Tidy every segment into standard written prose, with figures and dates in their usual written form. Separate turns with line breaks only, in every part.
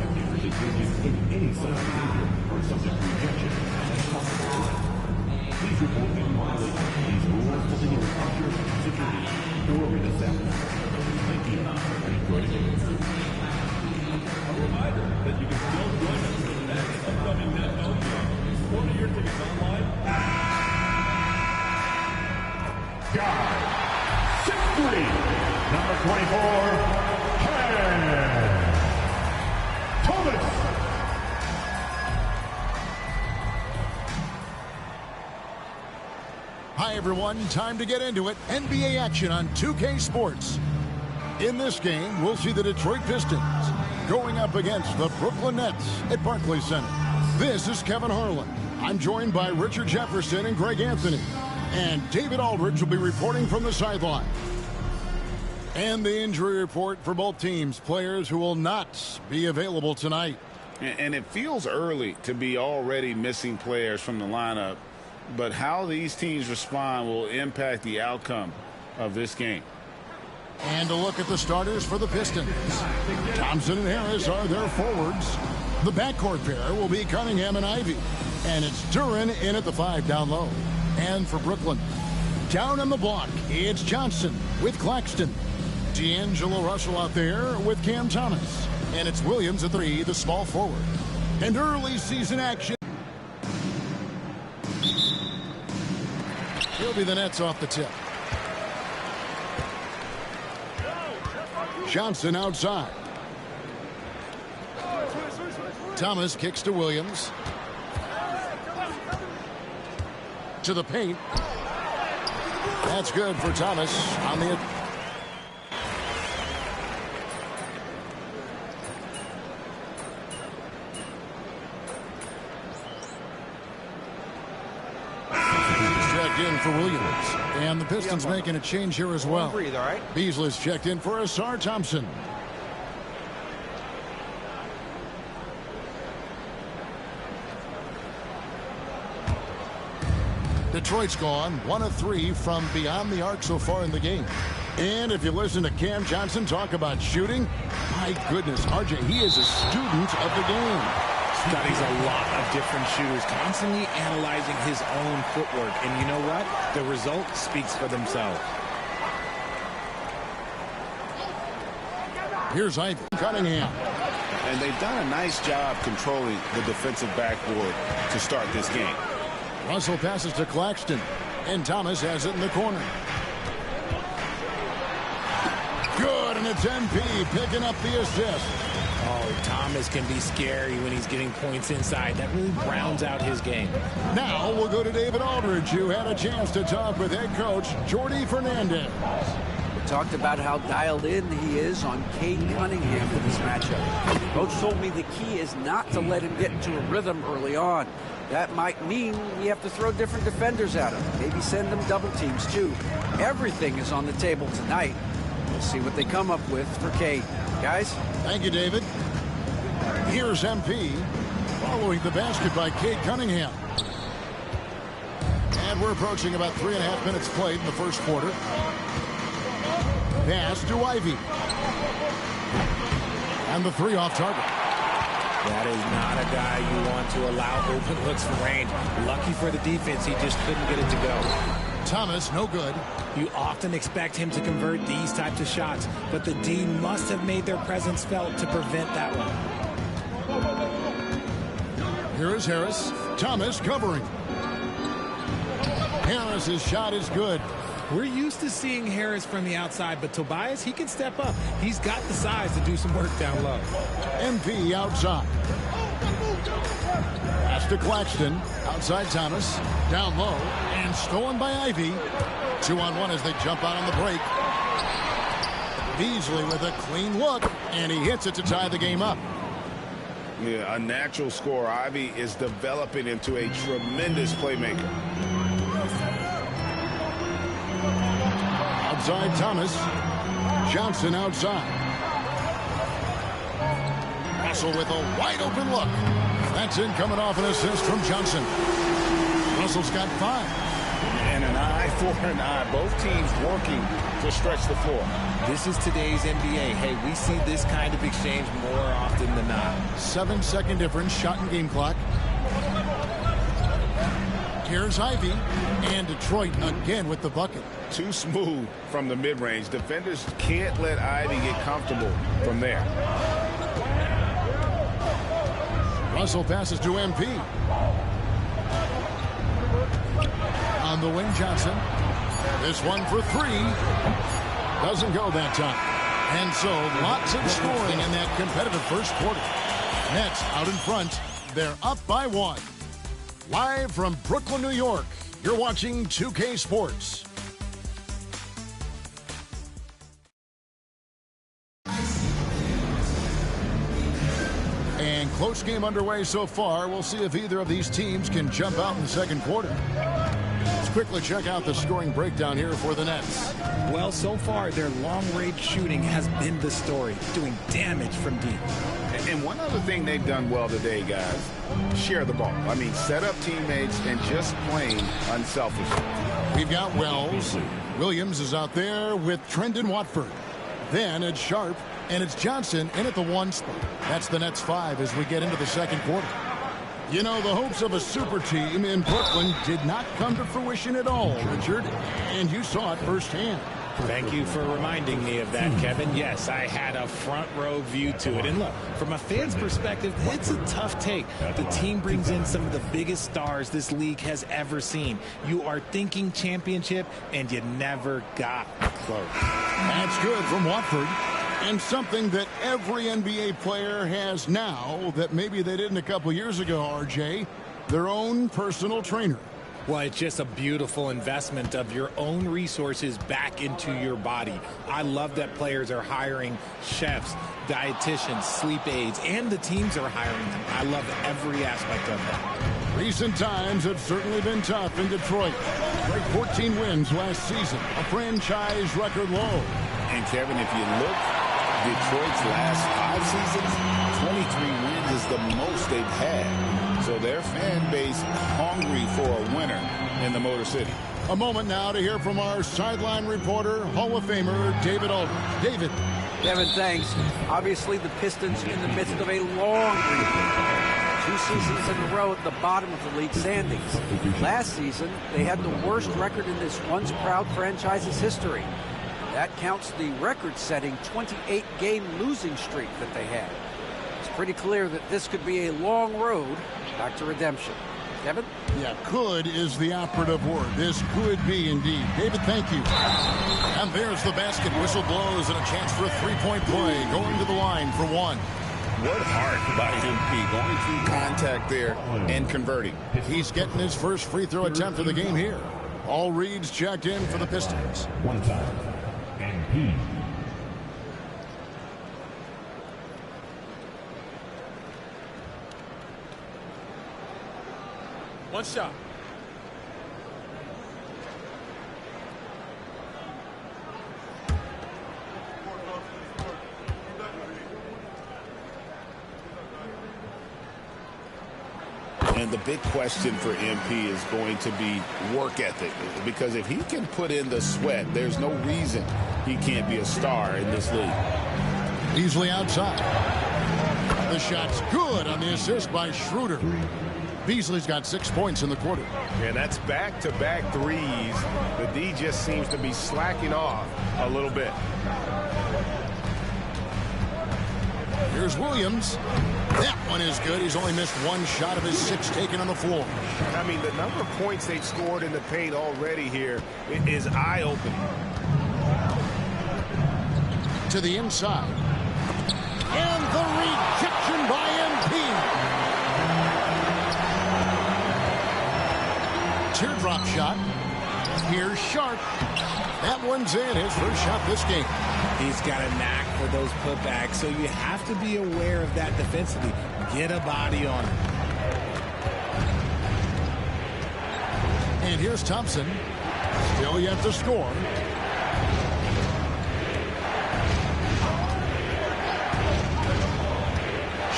Spectators engaging in any such behavior are subject to rejection and possible. Please report any violation of these rules to the nearest usher, security, or arena staff. Thank you. Enjoy the game.
A reminder that you can still join us for the next upcoming Net Game. Order your tickets online.
Guard, 6'3", number 24, Thomas.
Hi, everyone. Time to get into it. NBA action on 2K Sports. In this game, we'll see the Detroit Pistons going up against the Brooklyn Nets at Barclays Center. This is Kevin Harlan. I'm joined by Richard Jefferson and Greg Anthony. And David Aldridge will be reporting from the sideline. And the injury report for both teams. Players who will not be available tonight.
And it feels early to be already missing players from the lineup. But how these teams respond will impact the outcome of this game.
And a look at the starters for the Pistons. Thompson and Harris are their forwards. The backcourt pair will be Cunningham and Ivy. And it's Duren in at the 5 down low. And for Brooklyn, down on the block, it's Johnson with Claxton. D'Angelo Russell out there with Cam Thomas. And it's Williams at 3, the small forward. And early season action. He'll be the Nets off the tip. Johnson outside. Thomas kicks to Williams. To the paint. That's good for Thomas on the... in for Williams, and the Pistons making a change here as well.
Breathe, all right?
Beasley's checked in for Asar Thompson. Detroit's gone 1 of 3 from beyond the arc so far in the game. And if you listen to Cam Johnson talk about shooting, my goodness, RJ, he is a student of the game.
Studies a lot of different shooters, constantly analyzing his own footwork. And you know what? The result speaks for themselves.
Here's Ivy Cunningham.
And they've done a nice job controlling the defensive backboard to start this game.
Russell passes to Claxton, and Thomas has it in the corner. Good, and it's MP picking up the assist.
Oh, Thomas can be scary when he's getting points inside. That really rounds out his game.
Now we'll go to David Aldridge, who had a chance to talk with head coach Jordi Fernandez.
We talked about how dialed in he is on Cade Cunningham for this matchup. Coach told me the key is not to let him get into a rhythm early on. That might mean you have to throw different defenders at him. Maybe send them double teams, too. Everything is on the table tonight. We'll see what they come up with for Cade. Guys?
Thank you, David. Here's MP following the basket by Cade Cunningham. And we're approaching about 3.5 minutes played in the first quarter. Pass to Ivy. And the 3 off target.
That is not a guy you want to allow open looks from range. Lucky for the defense, he just couldn't get it to go.
Thomas, no good.
You often expect him to convert these types of shots, but the D must have made their presence felt to prevent that one.
Here is Harris. Thomas covering. Harris's shot is good.
We're used to seeing Harris from the outside, but Tobias, he can step up. He's got the size to do some work down low.
MP outside. Pass to Claxton. Outside Thomas. Down low. And stolen by Ivy. 2-on-1 as they jump out on the break. Beasley with a clean look. And he hits it to tie the game up.
Yeah, a natural scorer. Ivy is developing into a tremendous playmaker.
Outside Thomas. Johnson outside. Russell with a wide open look. That's in coming off an assist from Johnson. Russell's got 5.
And an eye for an eye. Both teams working to stretch the floor.
This is today's NBA. Hey, we see this kind of exchange more often than not.
7-second difference, shot and game clock. Here's Ivy, and Detroit again with the bucket.
Too smooth from the mid-range. Defenders can't let Ivy get comfortable from there.
Russell passes to MP. On the wing, Johnson. This one for three. Doesn't go that time. And so lots of scoring in that competitive first quarter. Nets out in front. They're up by one. Live from Brooklyn, New York, you're watching 2K Sports. And close game underway so far. We'll see if either of these teams can jump out in the second quarter. Let's quickly check out the scoring breakdown here for the Nets.
Well, so far, their long-range shooting has been the story, doing damage from deep.
And one other thing they've done well today, guys, share the ball. I mean, set up teammates and just playing unselfishly.
We've got Wells. Williams is out there with Trendon Watford. Then it's Sharp, and it's Johnson in at the one spot. That's the Nets 5 as we get into the second quarter. You know, the hopes of a super team in Brooklyn did not come to fruition at all, Richard, and you saw it firsthand.
Thank you for reminding me of that, Kevin. Yes, I had a front row view to it. And look, from a fan's perspective, it's a tough take. The team brings in some of the biggest stars this league has ever seen. You are thinking championship, and you never got close.
That's good from Watford. And something that every NBA player has now that maybe they didn't a couple years ago, RJ, their own personal trainer.
Well, it's just a beautiful investment of your own resources back into your body. I love that players are hiring chefs, dietitians, sleep aides, and the teams are hiring them. I love every aspect of that.
Recent times have certainly been tough in Detroit. Like 14 wins last season, a franchise record low.
And Kevin, if you look, Detroit's last 5 seasons, 23 wins is the most they've had. So their fan base hungry for a winner in the Motor City.
A moment now to hear from our sideline reporter, Hall of Famer David Aldridge. David.
Kevin, thanks. Obviously, the Pistons in the midst of a long rebuild. 2 seasons in a row at the bottom of the league standings. Last season, they had the worst record in this once proud franchise's history. That counts the record-setting 28-game losing streak that they had. It's pretty clear that this could be a long road back to redemption. Kevin?
Yeah, could is the operative word. This could be indeed. David, thank you. And there's the basket. Whistle blows and a chance for a three-point play. Going to the line for one.
What heart by MP, going through contact there and converting.
He's getting his first free throw attempt of the game here. All reads checked in for the Pistons.
One time. MP.
One shot.
And the big question for MP is going to be work ethic. Because if he can put in the sweat, there's no reason he can't be a star in this league.
Beasley outside. The shot's good on the assist by Schroeder. Beasley's got 6 points in the quarter.
And that's back-to-back threes. The D just seems to be slacking off a little bit.
Here's Williams. That one is good. He's only missed one shot of his 6 taken on the floor.
I mean, the number of points they've scored in the paint already here is eye-opening.
To the inside. And the rejection by MP. Teardrop shot. Here's Sharp. That one's in. His first shot this game.
He's got a knack for those putbacks, so you have to be aware of that defensively. Get a body on him.
And here's Thompson. Still yet to score.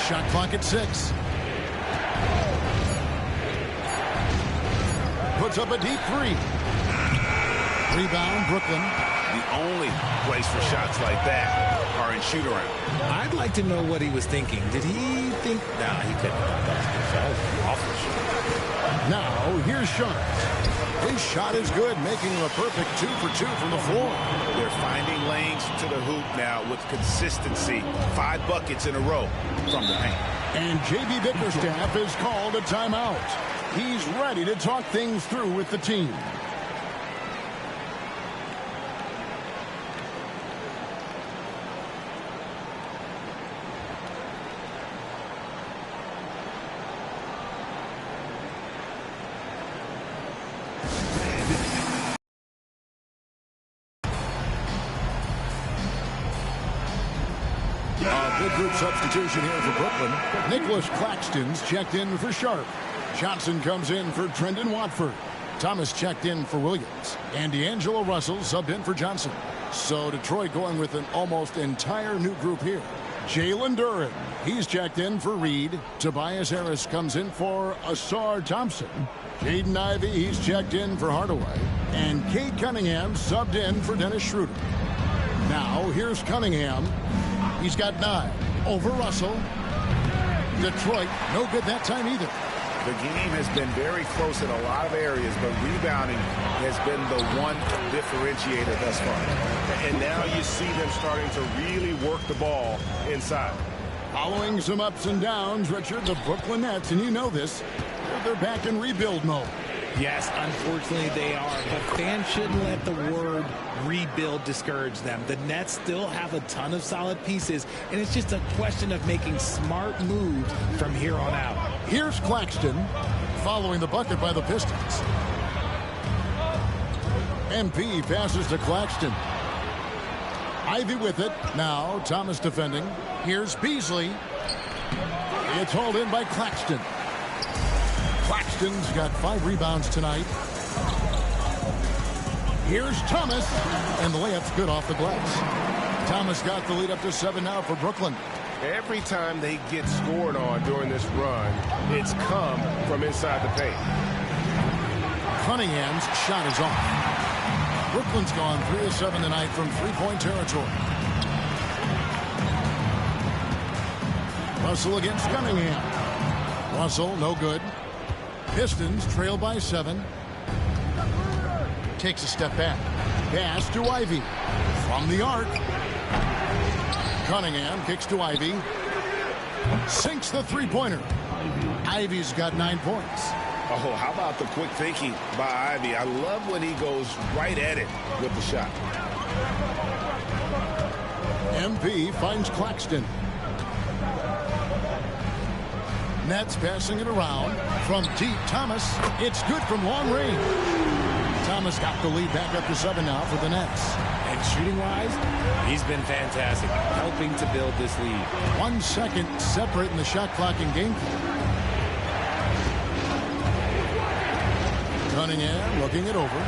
Shot clock at 6. Puts up a deep 3. Rebound, Brooklyn.
The only place for shots like that are in shoot-around.
I'd like to know what he was thinking. Did he think... No, he couldn't have thought that was a good shot. Awful shot.
Now, here's Shunts. His shot is good, making him a perfect 2 for 2 from the floor.
They're finding lanes to the hoop now with consistency. 5 buckets in a row from the paint.
And J.B. Bickerstaff has called a timeout. He's ready to talk things through with the team. Big group substitution here for Brooklyn. Nicholas Claxton's checked in for Sharp. Johnson comes in for Trendon Watford. Thomas checked in for Williams. And D'Angelo Russell subbed in for Johnson. So Detroit going with an almost entire new group here. Jalen Duren, he's checked in for Reed. Tobias Harris comes in for Asar Thompson. Jaden Ivey, he's checked in for Hardaway. And Cade Cunningham subbed in for Dennis Schroeder. Now here's Cunningham. He's got 9 over Russell. Detroit, no good that time either.
The game has been very close in a lot of areas, but rebounding has been the one differentiator thus far. And now you see them starting to really work the ball inside.
Following some ups and downs, Richard, the Brooklyn Nets, and you know this, they're back in rebuild mode.
Yes, unfortunately they are, but fans shouldn't let the word rebuild discourage them. The Nets still have a ton of solid pieces, and it's just a question of making smart moves from here on out.
Here's Claxton following the bucket by the Pistons. MP passes to Claxton. Ivy with it. Now Thomas defending. Here's Beasley. It's hauled in by Claxton. Claxton's got 5 rebounds tonight. Here's Thomas, and the layup's good off the glass. Thomas got the lead up to 7 now for Brooklyn.
Every time they get scored on during this run, it's come from inside the paint.
Cunningham's shot is off. Brooklyn's gone 3 of 7 tonight from three-point territory. Russell against Cunningham. Russell, no good. Pistons trail by 7. Takes a step back. Pass to Ivy. From the arc. Cunningham kicks to Ivy. Sinks the three-pointer. Ivy's got 9 points.
Oh, how about the quick thinking by Ivy? I love when he goes right at it with the shot.
MP finds Claxton. Nets passing it around. From deep, Thomas. It's good from long range. Thomas got the lead back up to 7 now for the Nets.
And shooting-wise, he's been fantastic, helping to build this lead.
1 second separating the shot clock and game clock. Cunningham looking it over.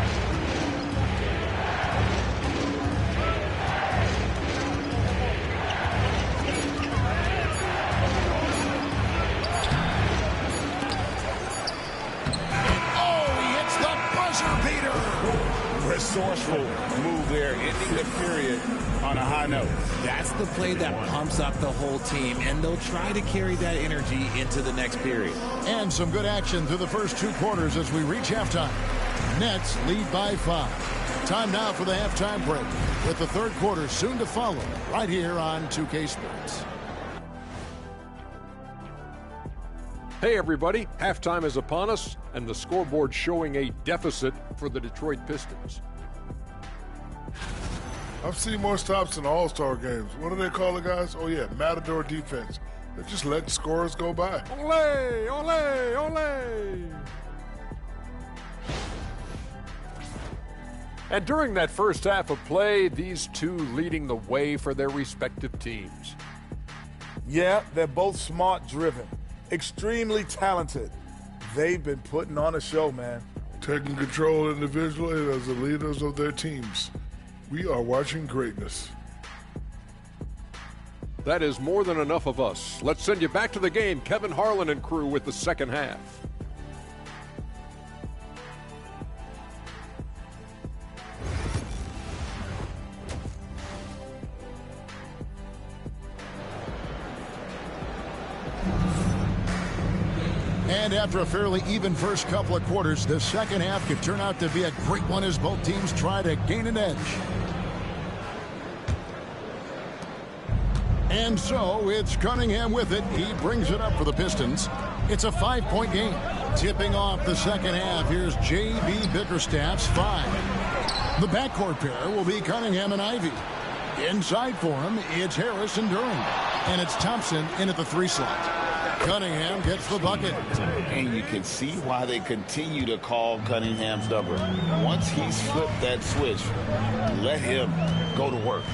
Resourceful move there, ending the period on a high note.
That's the play that pumps up the whole team, and they'll try to carry that energy into the next period.
And some good action through the first 2 quarters as we reach halftime. Nets lead by 5. Time now for the halftime break, with the third quarter soon to follow right here on 2K Sports.
Hey everybody, halftime is upon us, and the scoreboard showing a deficit for the Detroit Pistons.
I've seen more stops in All-Star games. What do they call it, guys? Oh yeah, Matador defense. They're just letting scores go by.
Ole, ole, ole! And during that first half of play, these two leading the way for their respective teams.
Yeah, they're both smart-driven. Extremely talented. They've been putting on a show, man.
Taking control individually as the leaders of their teams. We are watching greatness.
That is more than enough of us. Let's send you back to the game, Kevin Harlan and crew with the second half.
And after a fairly even first couple of quarters, the second half could turn out to be a great one as both teams try to gain an edge. And so it's Cunningham with it. He brings it up for the Pistons. It's a 5-point game. Tipping off the second half, here's J.B. Bickerstaff's 5. The backcourt pair will be Cunningham and Ivey. Inside for him, it's Harris and Duran. And it's Thompson in at the 3 slot. Cunningham gets the bucket.
And you can see why they continue to call Cunningham's number. Once he's flipped that switch, let him go to work.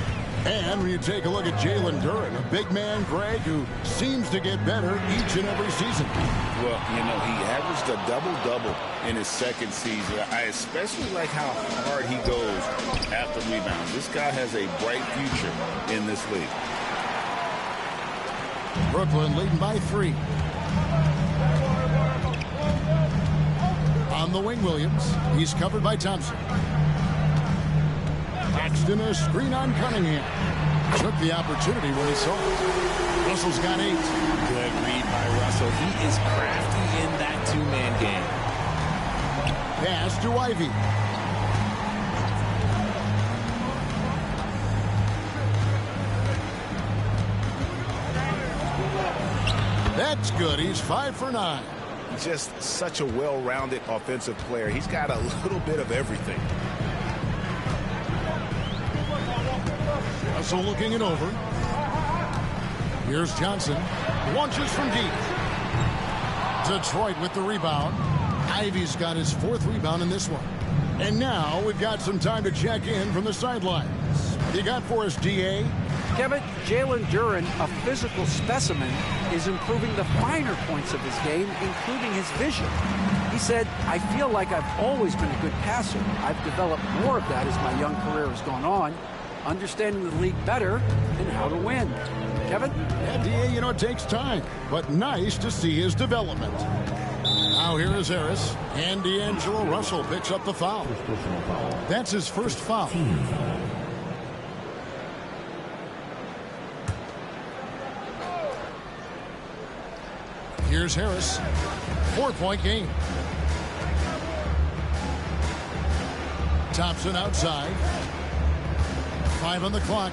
And when you take a look at Jalen Duran, a big man, Greg, who seems to get better each and every season.
Well, you know, he averaged a double-double in his second season. I especially like how hard he goes after rebounds. This guy has a bright future in this league.
Brooklyn leading by 3. On the wing, Williams. He's covered by Thompson. Paxton a screen on Cunningham. Took the opportunity when he saw it. Russell's got 8.
Good read by Russell. He is crafty in that two-man game.
Pass to Ivey. That's good. He's 5 for 9.
Just such a well-rounded offensive player. He's got a little bit of everything.
Russell looking it over. Here's Johnson. Launches from deep. Detroit with the rebound. Ivey's got his 4th rebound in this one. And now we've got some time to check in from the sidelines. You got for us, D.A.?
Kevin, Jalen Duran, a physical specimen, is improving the finer points of his game, including his vision. He said, I feel like I've always been a good passer. I've developed more of that as my young career has gone on, understanding the league better and how to win. Kevin?
Yeah, D.A., you know, it takes time, but nice to see his development. Now here is Harris, and D'Angelo Russell picks up the foul. That's his first foul. Here's Harris. 4-point game. Thompson outside. 5 on the clock.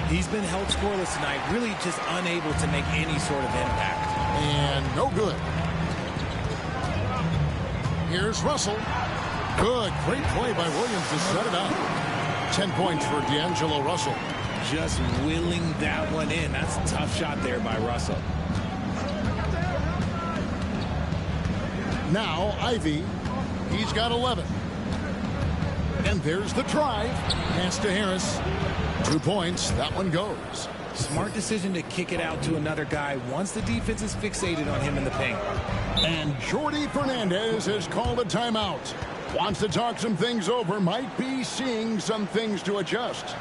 He's been held scoreless tonight, really just unable to make any sort of impact.
And no good. Here's Russell. Good. Great play by Williams to set it up. 10 points for D'Angelo Russell.
Just willing that one in. That's a tough shot there by Russell.
Now Ivey. He's got 11. And there's the drive. Pass to Harris. 2 points. That one goes.
Smart decision to kick it out to another guy once the defense is fixated on him in the paint.
And Jordi Fernandez has called a timeout. Wants to talk some things over. Might be seeing some things to adjust.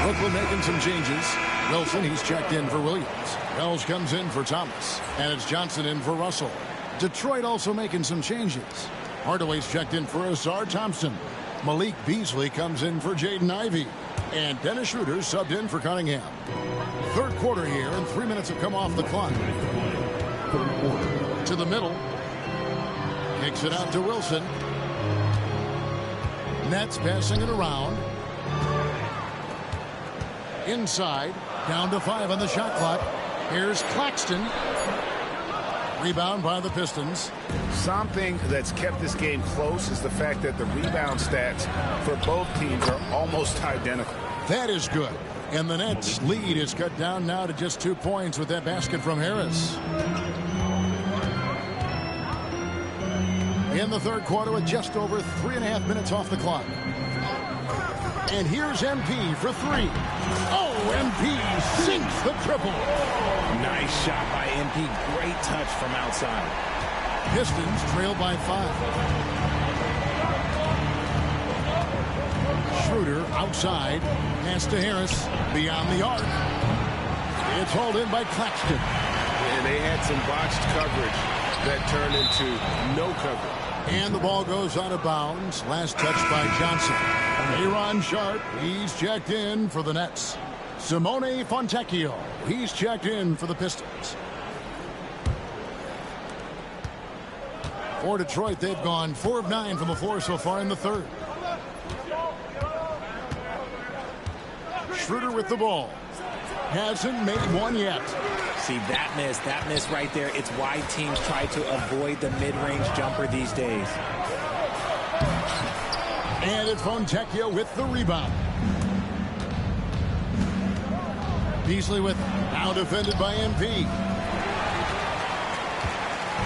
Brooklyn making some changes. Wilson, he's checked in for Williams. Wells comes in for Thomas. And it's Johnson in for Russell. Detroit also making some changes. Hardaway's checked in for Asar Thompson. Malik Beasley comes in for Jaden Ivey. And Dennis Schroeder subbed in for Cunningham. Third quarter here, and 3 minutes have come off the clock. To the middle. Kicks it out to Wilson. Nets passing it around. Inside, down to 5 on the shot clock. Here's Claxton. Rebound by the Pistons.
Something that's kept this game close is the fact that the rebound stats for both teams are almost identical.
That is good. And the Nets' lead is cut down now to just 2 points with that basket from Harris. In the third quarter with just over 3.5 minutes off the clock. And here's MP for 3. Oh, MP sinks the triple.
Nice shot by MP. Great touch from outside.
Pistons trail by 5. Schroeder outside. Pass to Harris. Beyond the arc. It's hauled in by Claxton.
And they had some botched coverage that turned into no coverage.
And the ball goes out of bounds. Last touch by Johnson. Aaron Sharp, he's checked in for the Nets. Simone Fontecchio, he's checked in for the Pistons. For Detroit, they've gone 4 of 9 from the floor so far in the third. Schroeder with the ball. Hasn't made one yet.
See, that miss right there. It's why teams try to avoid the mid-range jumper these days.
And it's Fontecchio with the rebound. Beasley with now defended by MP.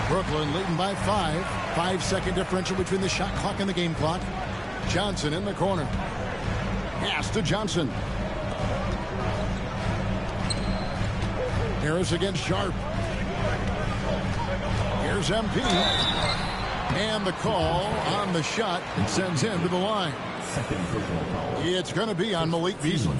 Brooklyn leading by 5. 5-second differential between the shot clock and the game clock. Johnson in the corner. Pass to Johnson. Harris against Sharp. Here's MP. And the call on the shot. It sends him to the line. It's going to be on Malik Beasley.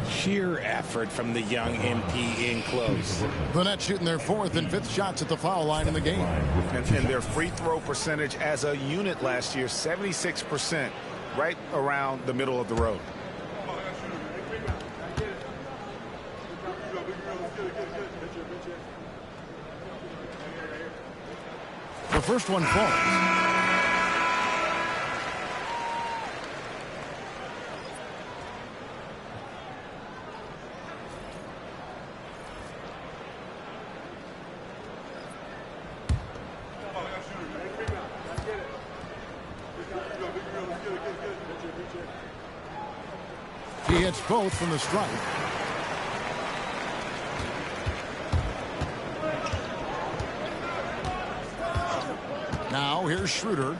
Sheer effort from the young MP in close.
The Nets shooting their 4th and 5th shots at the foul line in the game.
And their free throw percentage as a unit last year, 76%, right around the middle of the road.
The first one falls. He hits both from the strike. Now here's Schroeder.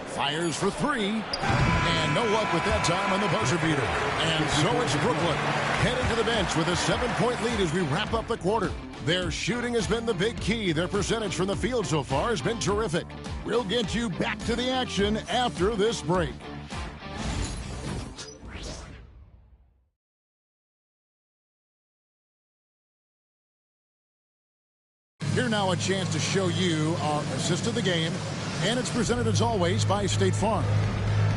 Fires for 3. And no luck with that time on the buzzer beater. And so it's Brooklyn headed to the bench with a 7-point lead as we wrap up the quarter. Their shooting has been the big key. Their percentage from the field so far has been terrific. We'll get you back to the action after this break. Here now a chance to show you our assist of the game, and it's presented as always by State Farm.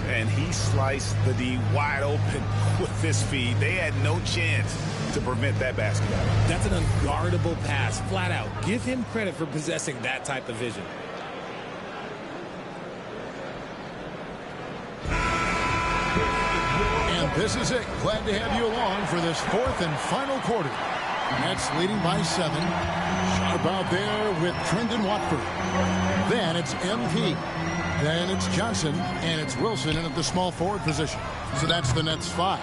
And he sliced the D wide open with this feed. They had no chance to prevent that basketball.
That's an unguardable pass, flat out. Give him credit for possessing that type of vision.
And this is it. Glad to have you along for this 4th and final quarter. Nets leading by 7. Sharp out there with Trendon Watford. Then it's MP. Then it's Johnson. And it's Wilson in at the small forward position. So that's the Nets 5.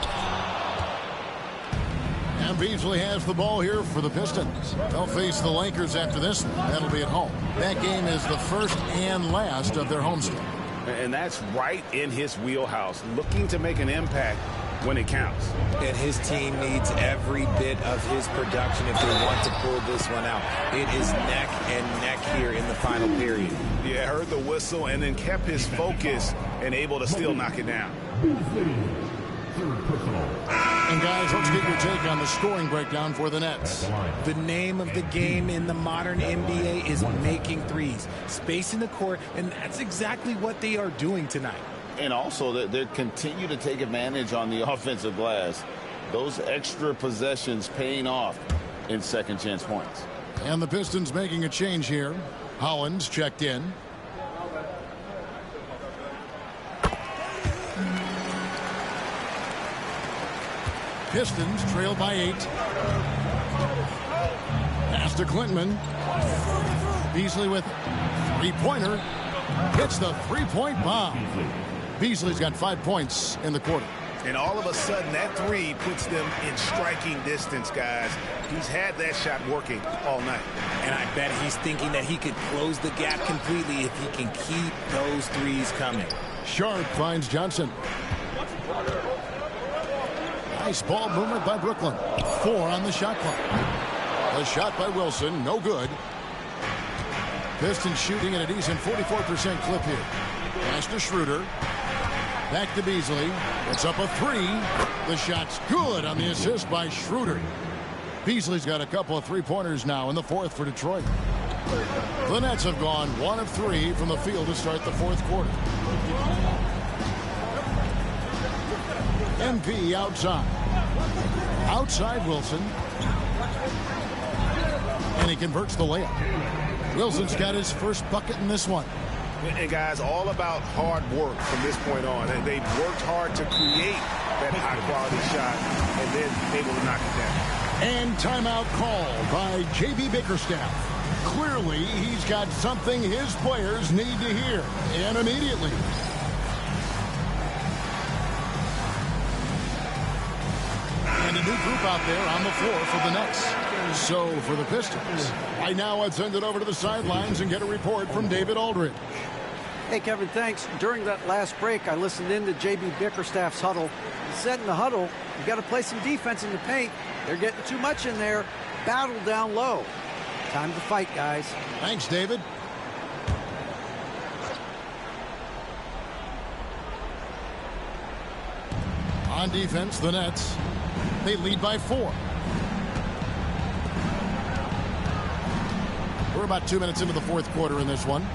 And Beasley has the ball here for the Pistons. They'll face the Lakers after this one. That'll be at home. That game is the first and last of their homestand.
And that's right in his wheelhouse, looking to make an impact when it counts.
And his team needs every bit of his production if they want to pull this one out. It is neck and neck here in the final period.
Yeah, heard the whistle and then kept his focus and able to still knock it down.
And guys, let's get your take on the scoring breakdown for the Nets.
The name of the game in the modern NBA is making threes, spacing the court, and that's exactly what they are doing tonight.
And also, they continue to take advantage on the offensive glass. Those extra possessions paying off in second chance points.
And the Pistons making a change here. Hollins checked in. Pistons trailed by 8. Pass to Clinton. Beasley with three-pointer. Hits the three-point bomb. Beasley's got 5 points in the quarter.
And all of a sudden, that three puts them in striking distance, guys. He's had that shot working all night.
And I bet he's thinking that he could close the gap completely if he can keep those threes coming.
Sharp finds Johnson. Nice ball movement by Brooklyn. 4 on the shot clock. A shot by Wilson, no good. Pistons shooting at a decent 44% clip here. Pass to Schroeder. Back to Beasley. It's up a three. The shot's good on the assist by Schroeder. Beasley's got a couple of three-pointers now in the fourth for Detroit. The Nets have gone 1 of 3 from the field to start the fourth quarter. MP outside. Outside Wilson. And he converts the layup. Wilson's got his first bucket in this one.
And guys, all about hard work from this point on. And they've worked hard to create that high-quality shot and then able to knock it down.
And timeout called by J.B. Bickerstaff. Clearly, he's got something his players need to hear, and immediately. And a new group out there on the floor for the Nets. So, for the Pistons, I now would send it over to the sidelines and get a report from David Aldridge.
Hey, Kevin, thanks. During that last break, I listened in to J.B. Bickerstaff's huddle. He said in the huddle, you got to play some defense in the paint. They're getting too much in there. Battle down low. Time to fight, guys.
Thanks, David. On defense, the Nets, they lead by 4. We're about 2 minutes into the fourth quarter in this one.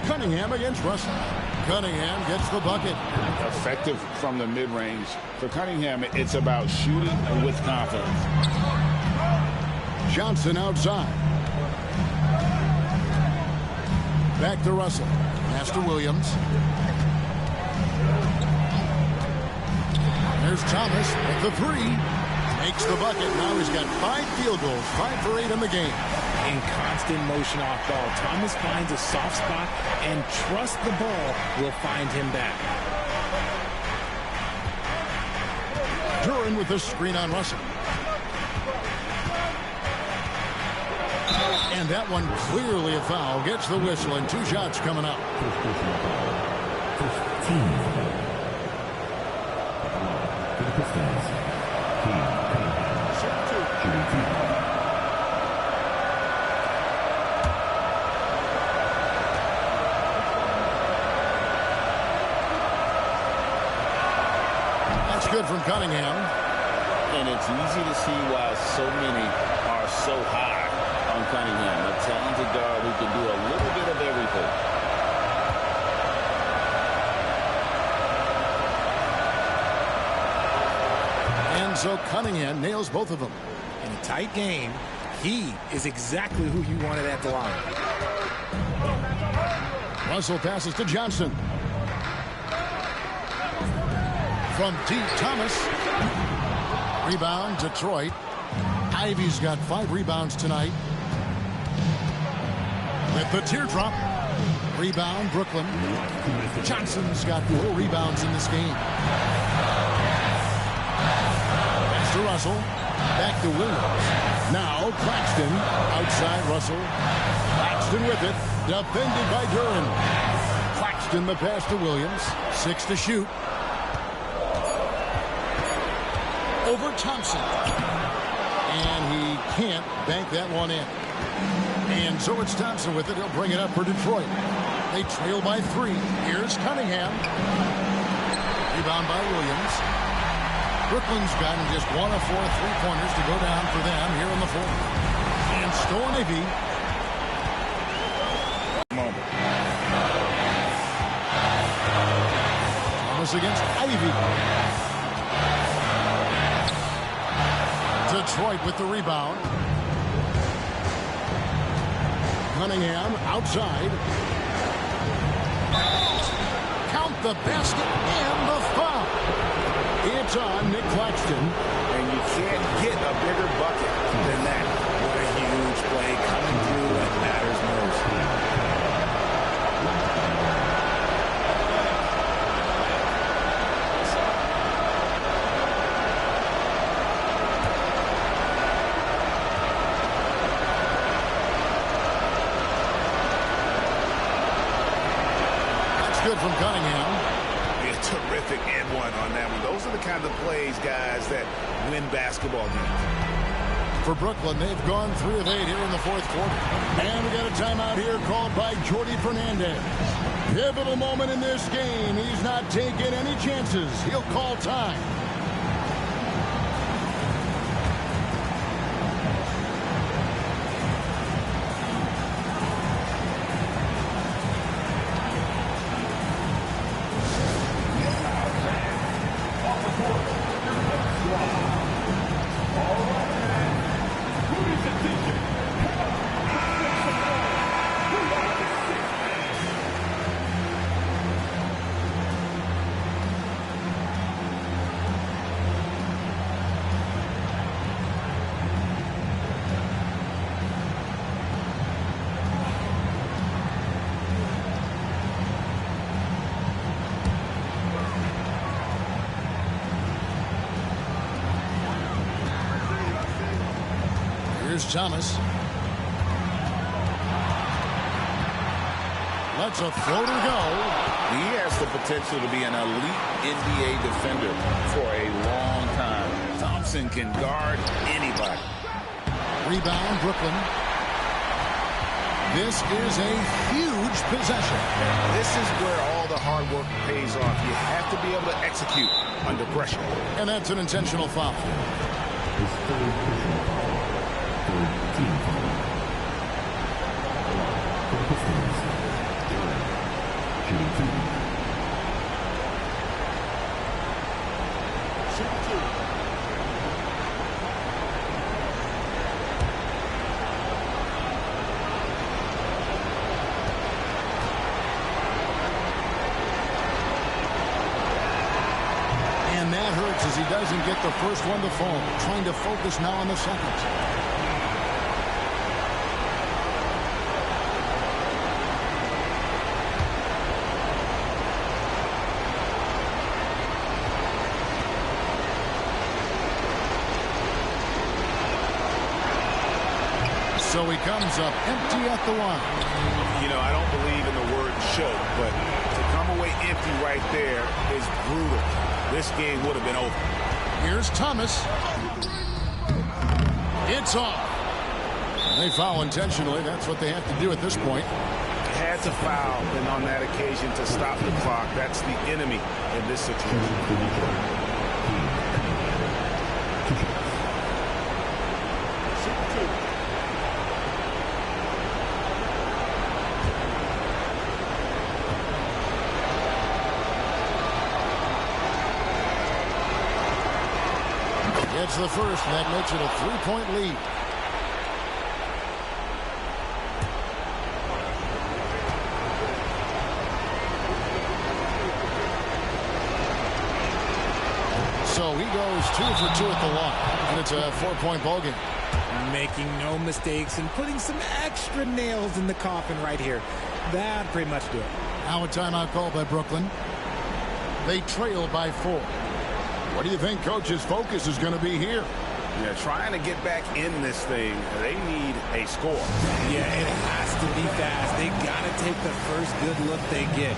Cunningham against Russell. Cunningham gets the bucket.
Effective from the mid-range. For Cunningham, it's about shooting with confidence.
Johnson outside. Back to Russell. Pass to Williams. There's Thomas with the three. Makes the bucket. Now he's got 5 field goals, 5 for 8 in the game.
In constant motion off ball, Thomas finds a soft spot and trusts the ball will find him back.
Duran with the screen on Russell. And that one clearly a foul. Gets the whistle and 2 shots coming up. That's good from Cunningham.
And it's easy to see why so many are so high on Cunningham. A talented guard who can do a little bit of everything.
And so Cunningham nails both of them.
In a tight game, he is exactly who you wanted at the line.
Russell passes to Johnson. From T. Thomas. Rebound, Detroit. Ivy's got 5 rebounds tonight. With the teardrop. Rebound, Brooklyn. Johnson's got 4 rebounds in this game. Pass to Russell. Back to Williams. Now Claxton. Outside Russell. Claxton with it. Defended by Duran. Claxton the pass to Williams. 6 to shoot. Over Thompson. And he can't bank that one in. And so it's Thompson with it. He'll bring it up for Detroit. They trail by 3. Here's Cunningham. Rebound by Williams. Brooklyn's gotten just 1 of 4 3-pointers to go down for them here in the fourth. And Storm Ivy. Thomas against Ivy. Detroit with the rebound. Cunningham outside. Count the basket and the foul. It's on Nick Claxton.
And you can't get a bigger bucket than that.
What a huge play coming through when it matters most.
Good from Cunningham.
A terrific and one on that one. Those are the kind of plays, guys, that win basketball games.
For Brooklyn, they've gone 3 of 8 here in the fourth quarter. And we got a timeout here called by Jordi Fernandez. Pivotal moment in this game. He's not taking any chances. He'll call time. Here's Thomas. Lets a floater go.
He has the potential to be an elite NBA defender for a long time. Thompson can guard anybody.
Rebound, Brooklyn. This is a huge possession.
This is where all the hard work pays off. You have to be able to execute under pressure.
And that's an intentional foul.
His third personal foul. Third team foul. For the Pistons, shooting 2.
And that hurts as he doesn't get the first one to fall. Trying to focus now on the second. So he comes up empty at the line.
You know, I don't believe in the word choke, but to come away empty right there is brutal. This game would have been over.
Here's Thomas. It's off. They foul intentionally. That's what they have to do at this point.
Had to foul, and on that occasion to stop the clock. That's the enemy in this situation.
Gets the first, and that makes it a 3-point lead. So he goes 2 for 2 at the line, and it's a 4-point ball game.
Making no mistakes and putting some extra nails in the coffin right here. That pretty much do it.
Now a timeout called by Brooklyn. They trail by 4. What do you think Coach's focus is going to be here?
Yeah, trying to get back in this thing. They need a score.
Yeah, it has to be fast. They got to take the first good look they get.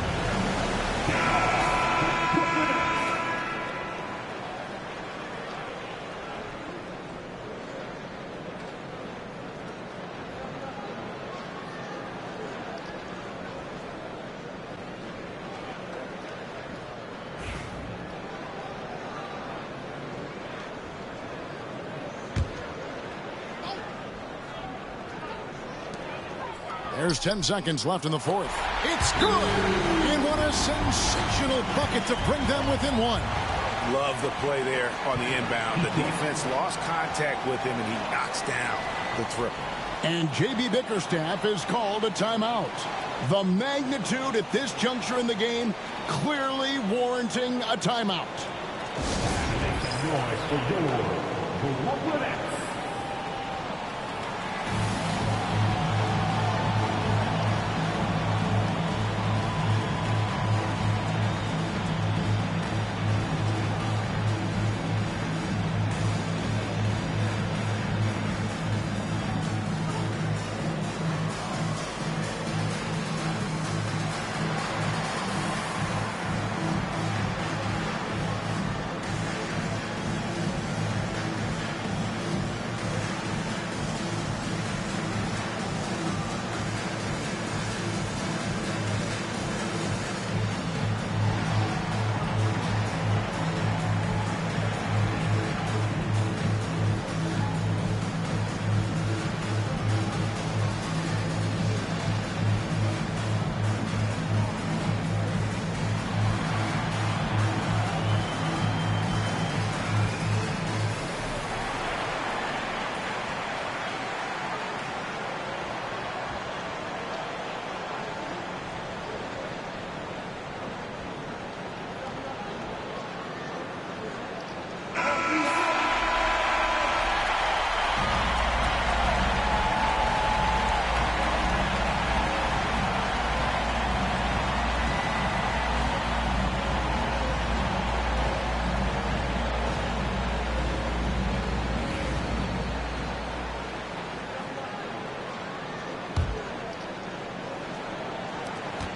There's 10 seconds left in the fourth. It's good! And what a sensational bucket to bring them within 1.
Love the play there on the inbound. The defense lost contact with him, and he knocks down the triple.
And J.B. Bickerstaff has called a timeout. The magnitude at this juncture in the game clearly warranting a timeout.
Noise for your Brooklyn Nets.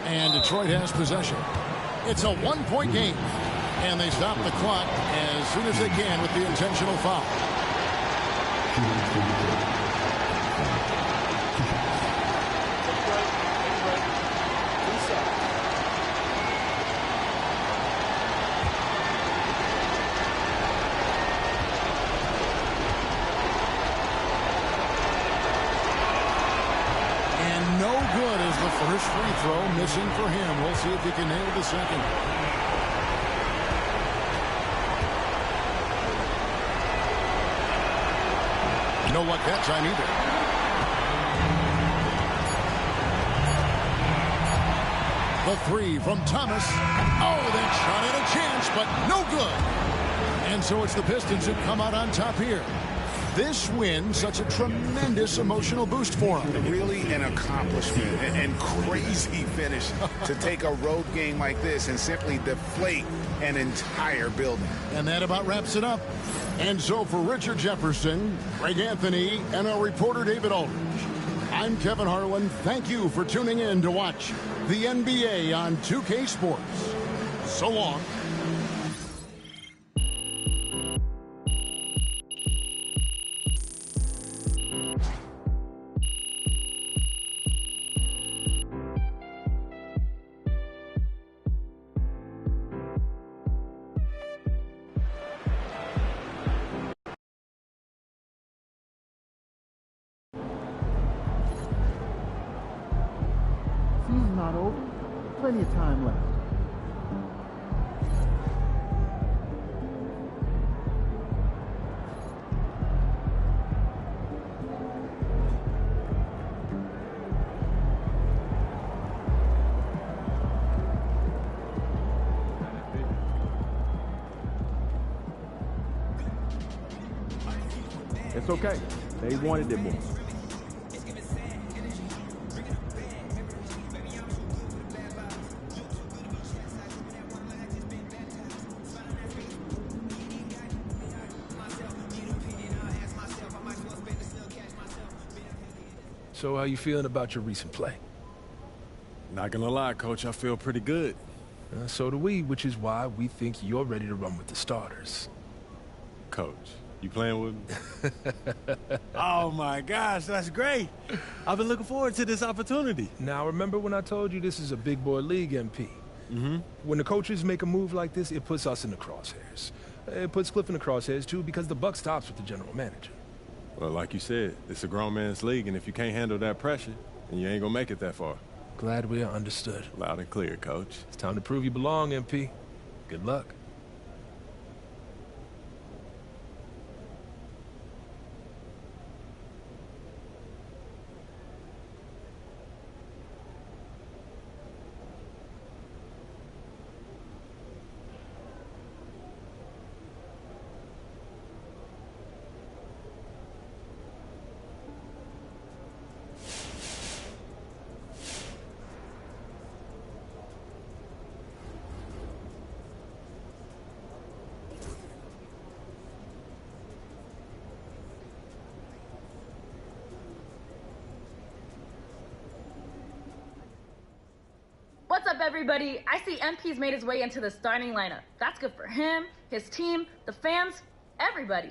And Detroit has possession. It's a one-point game. And they stop the clock as soon as they can with the intentional foul. And no good as the first free throw missing for him. We'll see if he can nail the second. No luck that time either. The three from Thomas. Oh, that shot had a chance, but no good. And so it's the Pistons who come out on top here. This win, such a tremendous emotional boost for them.
Really an accomplishment and crazy finish to take a road game like this and simply deflate an entire building.
And that about wraps it up. And so for Richard Jefferson, Greg Anthony, and our reporter David Aldridge, I'm Kevin Harlan. Thank you for tuning in to watch the NBA on 2K Sports. So long.
Season's not over. Plenty of time left.
It's okay. They wanted it more.
So how you feeling about your recent play?
Not gonna lie, Coach, I feel pretty good.
So do we, which is why we think you're ready to run with the starters.
Coach, you playing with me?
Oh my gosh, that's great. I've been looking forward to this opportunity.
Now remember when I told you this is a big boy league, MP?
Mm-hmm.
When the coaches make a move like this, it puts us in the crosshairs. It puts Cliff in the crosshairs too because the buck stops with the general manager.
Well, like you said, it's a grown man's league, and if you can't handle that pressure, then you ain't gonna make it that far.
Glad we are understood.
Loud and clear, Coach.
It's time to prove you belong, MP. Good luck.
What's up, everybody? I see MP's made his way into the starting lineup. That's good for him, his team, the fans, everybody.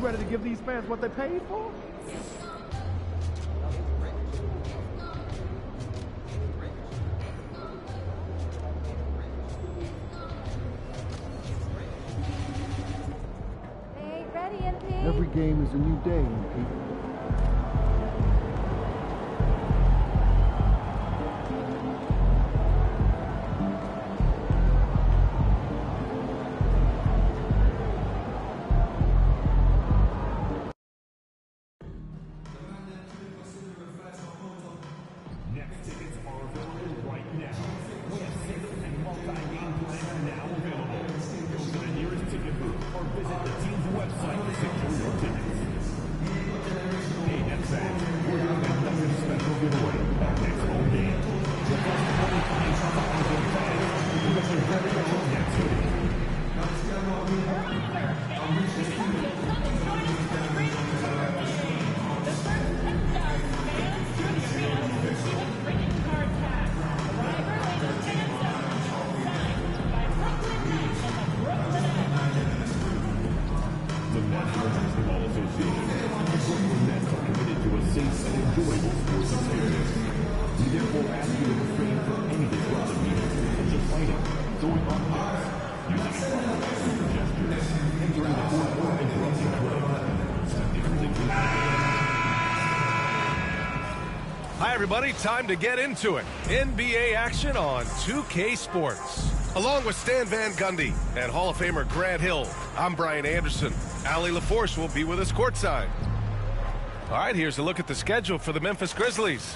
ready to give these fans what they paid for?
Every game is a new day, MP.
Next tickets are available right now. We have single and multi-game plans now available. Go to the nearest ticket booth or visit the team's website to secure your tickets. Hey, that's that. We're going to have nothing special giveaway next home game. The first 25,000 fans will get their very own next game. The National Basketball Association and the Brooklyn Nets are committed to a safe and enjoyable sports experience. We therefore ask you to refrain from any disruptive meetings, such as fighting, throwing objects, using improper language or gestures, entering the court or interrupting play.
Hi, everybody. Time to get into it. NBA action on 2K Sports. Along with Stan Van Gundy and Hall of Famer Grant Hill, I'm Brian Anderson. Allie LaForce will be with us courtside. All right, here's a look at the schedule for the Memphis Grizzlies.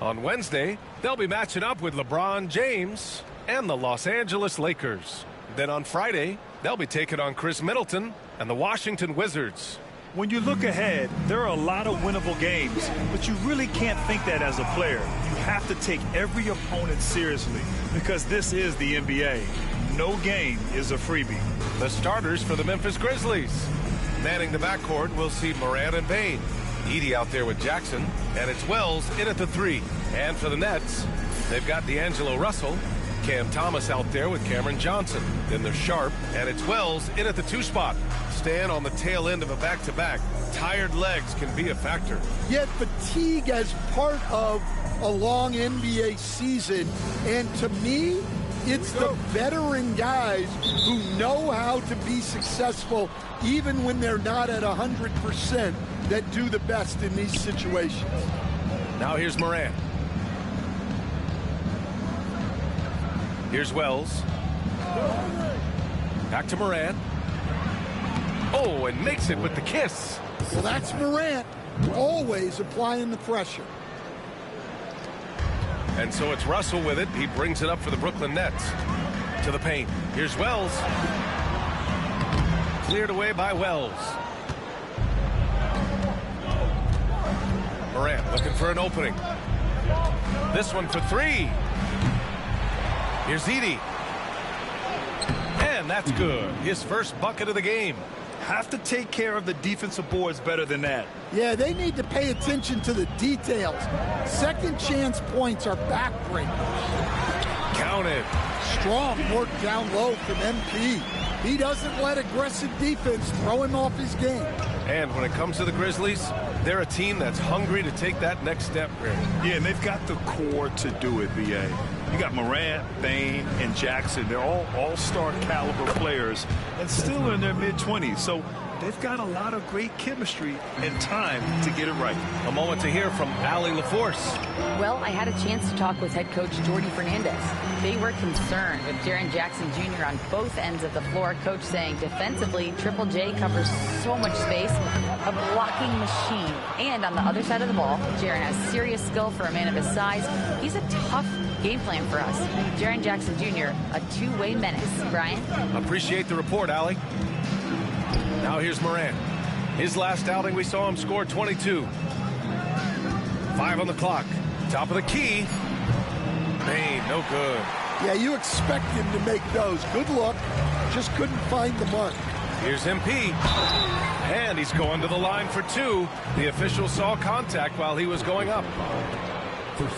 On Wednesday, they'll be matching up with LeBron James and the Los Angeles Lakers. Then on Friday, they'll be taking on Chris Middleton and the Washington Wizards.
When you look ahead, there are a lot of winnable games, but you really can't think that as a player. You have to take every opponent seriously because this is the NBA. No game is a freebie.
The starters for the Memphis Grizzlies. Manning the backcourt, we'll see Morant and Bane. Edey out there with Jackson, and it's Wells in at the 3. And for the Nets, they've got D'Angelo Russell, Cam Thomas out there with Cameron Johnson. Then they're Sharp, and it's Wells in at the 2 spot. Stan on the tail end of a back-to-back. Tired legs can be a factor.
Yet fatigue as part of a long NBA season, and to me, it's the veteran guys who know how to be successful even when they're not at 100% that do the best in these situations.
Now here's Morant. Here's Wells. Back to Morant. Oh, and makes it with the kiss.
Well, that's Morant, always applying the pressure.
And so it's Russell with it. He brings it up for the Brooklyn Nets. To the paint. Here's Wells. Cleared away by Wells. Morant looking for an opening. This one for 3. Here's Edey. And that's good. His first bucket of the game.
Have to take care of the defensive boards better than that.
Yeah, they need to pay attention to the details. Second chance points are backbreakers.
Counted.
Strong work down low from MP. He doesn't let aggressive defense throw him off his game.
And when it comes to the Grizzlies, they're a team that's hungry to take that next step, Rick.
Yeah, and they've got the core to do it, BA. You got Morant, Bane, and Jackson. They're all all-star caliber players and still in their mid-20s. So they've got a lot of great chemistry and time to get it right.
A moment to hear from Allie LaForce.
Well, I had a chance to talk with head coach Jordy Fernandez. They were concerned with Jaren Jackson Jr. on both ends of the floor. Coach saying defensively, Triple J covers so much space, a blocking machine. And on the other side of the ball, Jaren has serious skill for a man of his size. He's a tough game plan for us. Jaren Jackson Jr., a two-way menace. Brian?
Appreciate the report, Allie. Now here's Morant. His last outing, we saw him score 22. 5 on the clock. Top of the key. Bane, no good.
Yeah, you expect him to make those. Good luck. Just couldn't find the mark.
Here's MP. And he's going to the line for 2. The official saw contact while he was going up.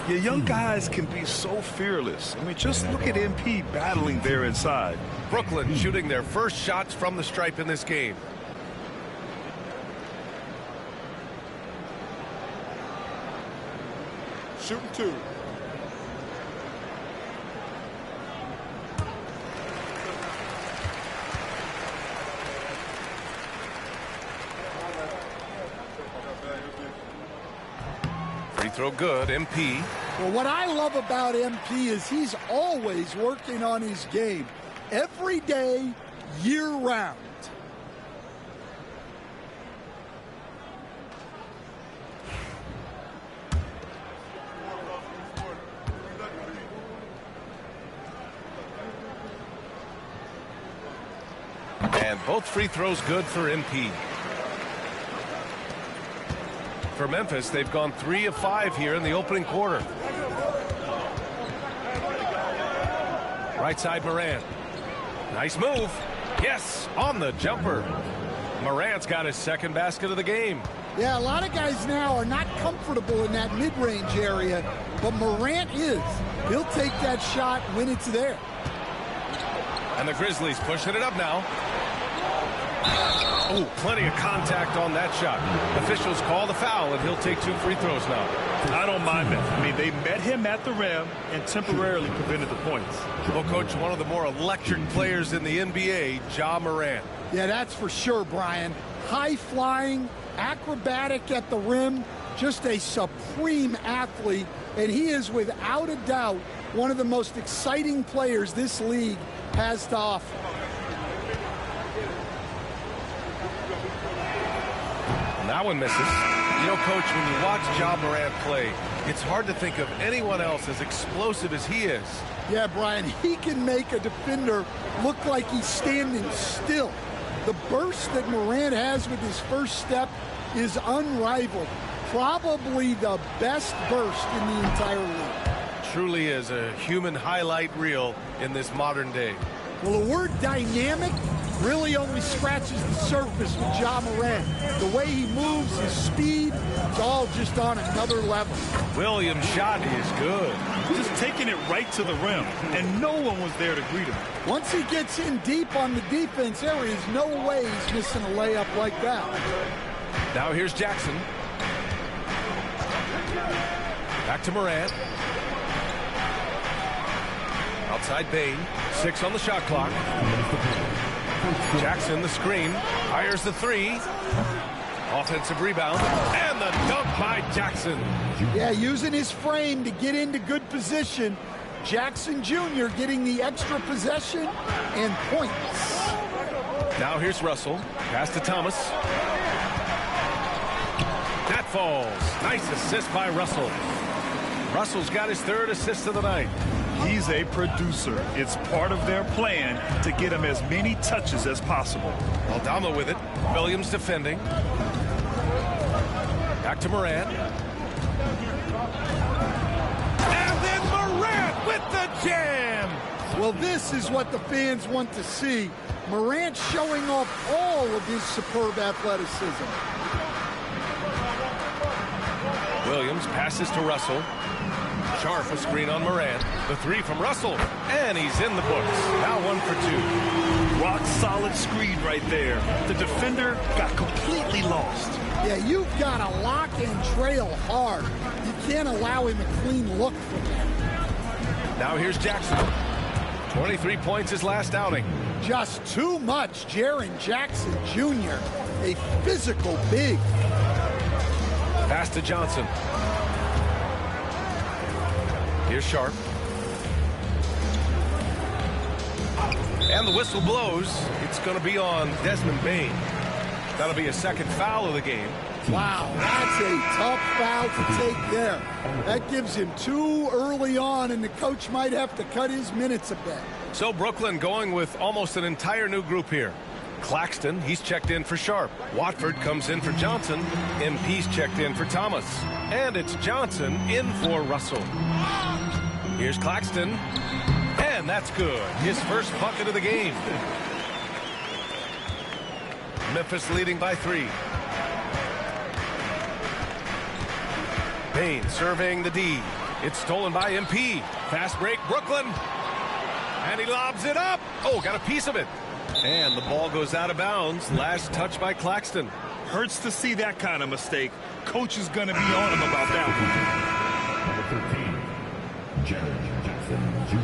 Yeah, young guys can be so fearless. I mean, just look at MP battling there inside.
Brooklyn shooting their first shots from the stripe in this game.
shooting 2.
Free throw good, MP.
Well, what I love about MP is he's always working on his game. Every day, year-round.
And both free throws good for MP. For Memphis, they've gone 3 of 5 here in the opening quarter. Right side, Morant. Nice move. Yes, on the jumper. Morant's got his second basket of the game.
Yeah, a lot of guys now are not comfortable in that mid-range area, but Morant is. He'll take that shot when it's there.
And the Grizzlies pushing it up now. Oh, plenty of contact on that shot. Officials call the foul, and he'll take 2 free throws now.
I don't mind that. I mean, they met him at the rim and temporarily prevented the points.
Well, Coach, one of the more electric players in the NBA, Ja Morant.
Yeah, that's for sure, Brian. High-flying, acrobatic at the rim, just a supreme athlete, and he is without a doubt one of the most exciting players this league has to offer.
That one misses. You know, Coach, when you watch Ja Morant play, it's hard to think of anyone else as explosive as he is.
Yeah, Brian, he can make a defender look like he's standing still. The burst that Morant has with his first step is unrivaled. Probably the best burst in the entire league.
Truly is a human highlight reel in this modern day.
Well, the word dynamic really only scratches the surface with Ja Morant. The way he moves, his speed, it's all just on another level.
Williams' shot is good.
Just taking it right to the rim, and no one was there to greet him.
Once he gets in deep on the defense, there is no way he's missing a layup like that.
Now here's Jackson. Back to Morant. Outside Bain. 6 on the shot clock. Jackson, the screen, fires the 3. Offensive rebound, and the dunk by Jackson.
Yeah, using his frame to get into good position. Jackson Jr. getting the extra possession and points.
Now here's Russell. Pass to Thomas. That falls. Nice assist by Russell. Russell's got his 3rd assist of the night.
He's a producer. It's part of their plan to get him as many touches as possible.
Aldama with it. Williams defending. Back to Morant.
And then Morant with the jam. Well, this is what the fans want to see. Morant showing off all of his superb athleticism.
Williams passes to Russell. Sharp a screen on Morant. The 3 from Russell. And he's in the books. Now 1 for 2.
Rock solid screen right there. The defender got completely lost.
Yeah, you've got to lock and trail hard. You can't allow him a clean look from that.
Now here's Jackson. 23 points his last outing.
Just too much. Jaren Jackson Jr., a physical big.
Pass to Johnson. Here's Sharp. And the whistle blows. It's going to be on Desmond Bain. That'll be a 2nd foul of the game.
Wow, that's a tough foul to take there. That gives him 2 early on, and the coach might have to cut his minutes a bit.
So Brooklyn going with almost an entire new group here. Claxton, he's checked in for Sharp. Watford comes in for Johnson. MP's checked in for Thomas. And it's Johnson in for Russell. Here's Claxton. And that's good. His first bucket of the game. Memphis leading by 3. Bain surveying the D. It's stolen by MP. Fast break, Brooklyn. And he lobs it up. Oh, got a piece of it. And the ball goes out of bounds. Last touch by Claxton.
Hurts to see that kind of mistake. Coach is going to be on him about that one.
Jaren Jackson Jr.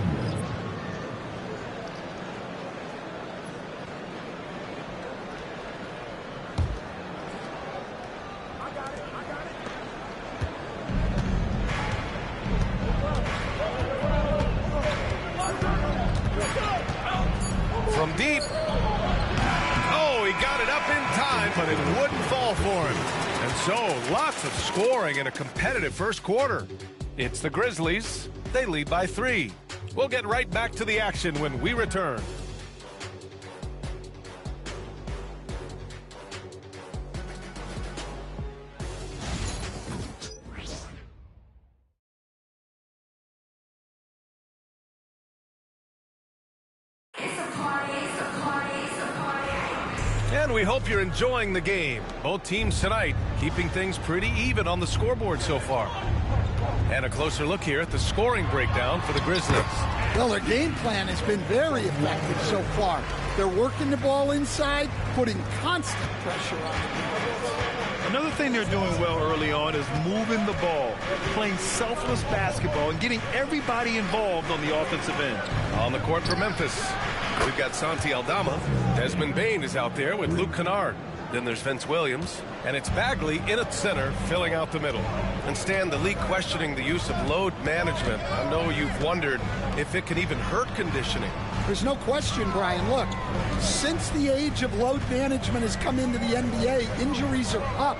From deep. Oh, he got it up in time, but it wouldn't fall for him. And so, lots of scoring in a competitive first quarter. It's the Grizzlies. They lead by 3. We'll get right back to the action when we return. And we hope you're enjoying the game. Both teams tonight keeping things pretty even on the scoreboard so far. And a closer look here at the scoring breakdown for the Grizzlies.
Well, their game plan has been very effective so far. They're working the ball inside, putting constant pressure on it.
Another thing they're doing well early on is moving the ball, playing selfless basketball, and getting everybody involved on the offensive end.
On the court for Memphis, we've got Santi Aldama. Desmond Bane is out there with Luke Kennard. Then there's Vince Williams, and it's Bagley in at center, filling out the middle. And Stan, the league questioning the use of load management. I know you've wondered if it can even hurt conditioning.
There's no question, Brian. Look, since the age of load management has come into the NBA, injuries are up,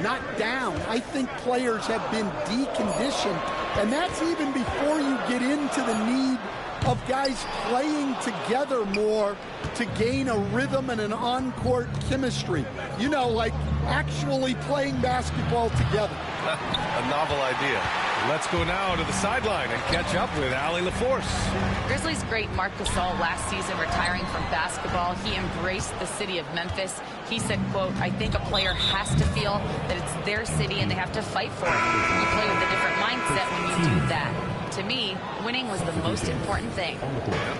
not down. I think players have been deconditioned, and that's even before you get into the need of guys playing together more to gain a rhythm and an on-court chemistry. You know, like actually playing basketball together.
A novel idea. Let's go now to the sideline and catch up with Allie LaForce.
Grizzlies great Marc Gasol last season retiring from basketball. He embraced the city of Memphis. He said, quote, "I think a player has to feel that it's their city and they have to fight for it. You play with a different mindset when you do that." To me, winning was the most important thing.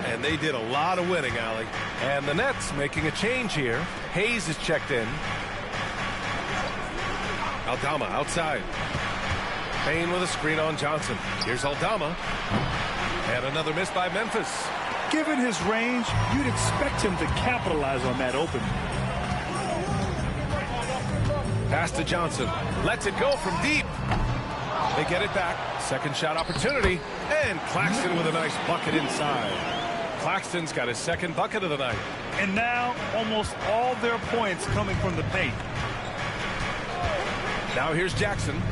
And they did a lot of winning, Allie. And the Nets making a change here. Hayes is checked in. Aldama outside. Payne with a screen on Johnson. Here's Aldama. And another miss by Memphis.
Given his range, you'd expect him to capitalize on that opening.
Pass to Johnson. Lets it go from deep. They get it back. Second shot opportunity. And Claxton with a nice bucket inside. Claxton's got his second bucket of the night.
And now almost all their points coming from the paint.
Now here's Jackson.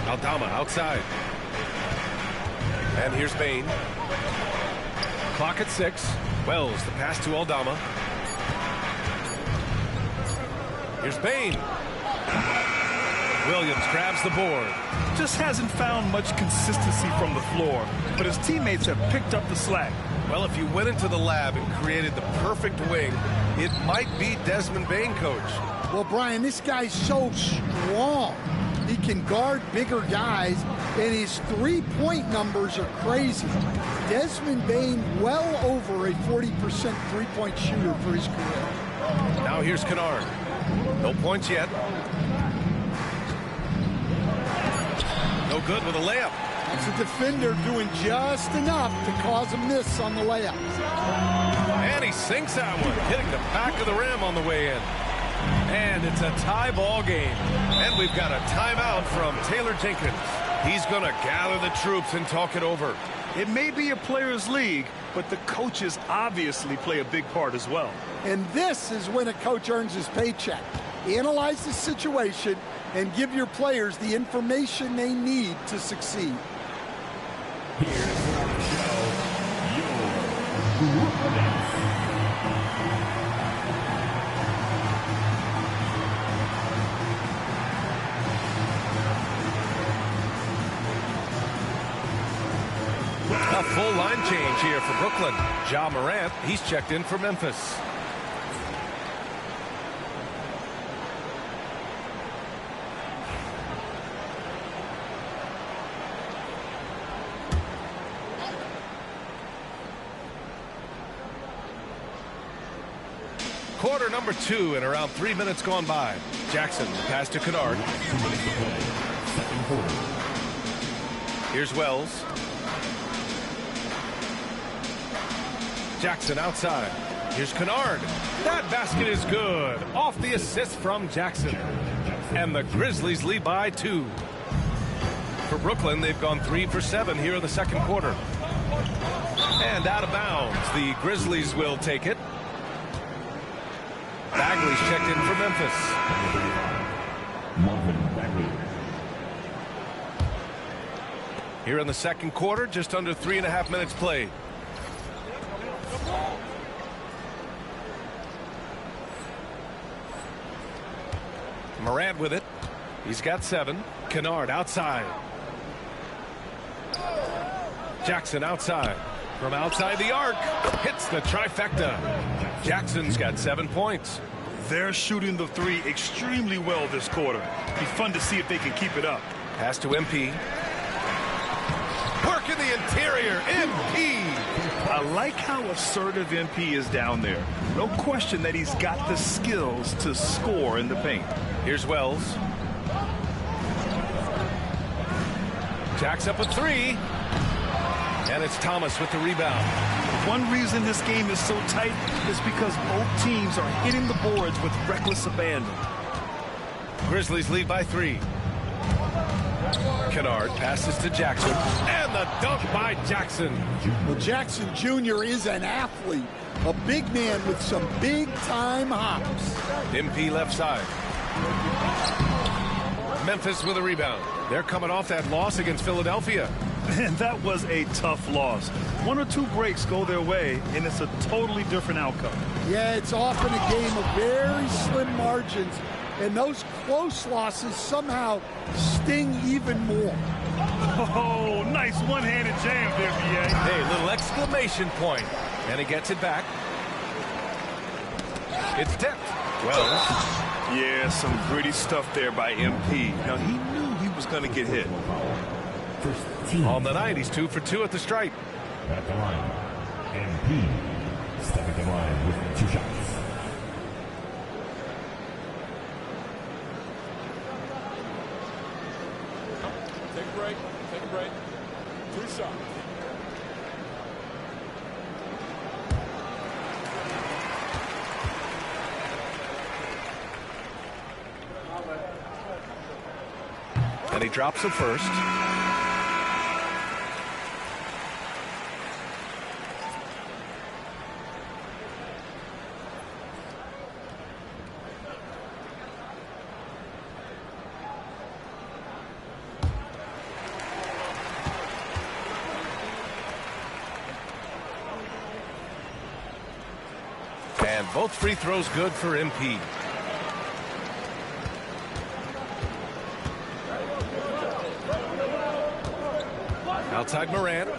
Aldama outside. And here's Bane. Clock at 6. Wells, the pass to Aldama. Here's Bane. Williams grabs the board.
Just hasn't found much consistency from the floor, but his teammates have picked up the slack.
Well, if you went into the lab and created the perfect wing, it might be Desmond Bane, coach.
Well, Brian, this guy's so strong. He can guard bigger guys, and his three-point numbers are crazy. Desmond Bane well over a 40% three-point shooter for his career.
Now here's Kennard. No points yet. No good with a layup.
It's a defender doing just enough to cause a miss on the layup.
And he sinks that one, hitting the back of the rim on the way in. And it's a tie ball game. And we've got a timeout from Taylor Jenkins. He's going to gather the troops and talk it over.
It may be a players' league, but the coaches obviously play a big part as well.
And this is when a coach earns his paycheck. Analyze the situation and give your players the information they need to succeed.
Here's our show, your Group Nets.
A full line change here for Brooklyn. Ja Morant, he's checked in for Memphis. Quarter number 2 and around 3 minutes gone by. Jackson, pass to Kennard.
quarter.
Here's Wells. Jackson outside. Here's Kennard. That basket is good. Off the assist from Jackson. And the Grizzlies lead by 2. For Brooklyn, they've gone 3 for 7 here in the second quarter. And out of bounds. The Grizzlies will take it. Bagley's checked in for Memphis.
Marvin Bagley.
Here in the second quarter, just under 3.5 minutes played. Morant with it. He's got 7. Kennard outside. Jackson outside. From outside the arc. Hits the trifecta. Jackson's got 7 points.
They're shooting the 3 extremely well this quarter. Be fun to see if they can keep it up.
Pass to MP. Work in the interior. MP.
I like how assertive MP is down there. No question that he's got the skills to score in the paint.
Here's Wells. Jacks up a 3. And it's Thomas with the rebound.
One reason this game is so tight is because both teams are hitting the boards with reckless abandon.
Grizzlies lead by 3. Kennard passes to Jackson. And the dunk by Jackson.
Well, Jackson Jr. is an athlete. A big man with some big-time hops.
MP left side. Memphis with a rebound. They're coming off that loss against Philadelphia.
And that was a tough loss. 1 or 2 breaks go their way, and it's a totally different outcome.
Yeah, it's often a game of very slim margins, and those close losses somehow sting even more.
Oh, nice one-handed jam there, B.A.
Hey, little exclamation point. And he gets it back. It's tipped. Well,
yeah, some gritty stuff there by MP. Now, he knew he was going to get hit.
On the night, he's 2 for 2 at the stripe.
At the line, MP stepping to the line with 2 shots.
Take a break. Take a break. 2 shots.
And he drops the first. And both free throws good for MP. Outside Morant.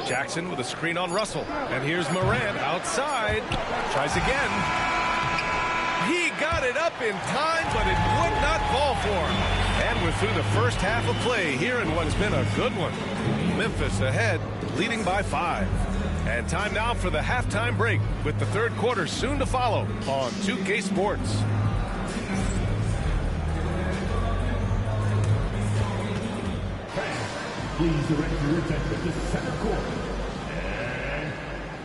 Jackson with a screen on Russell. And here's Morant outside. Tries again. He got it up in time, but it would not fall for him. And we're through the first half of play here in what's been a good one. Memphis ahead, leading by 5. And time now for the halftime break, with the third quarter soon to follow on 2K Sports.
Please direct your attention to center court. And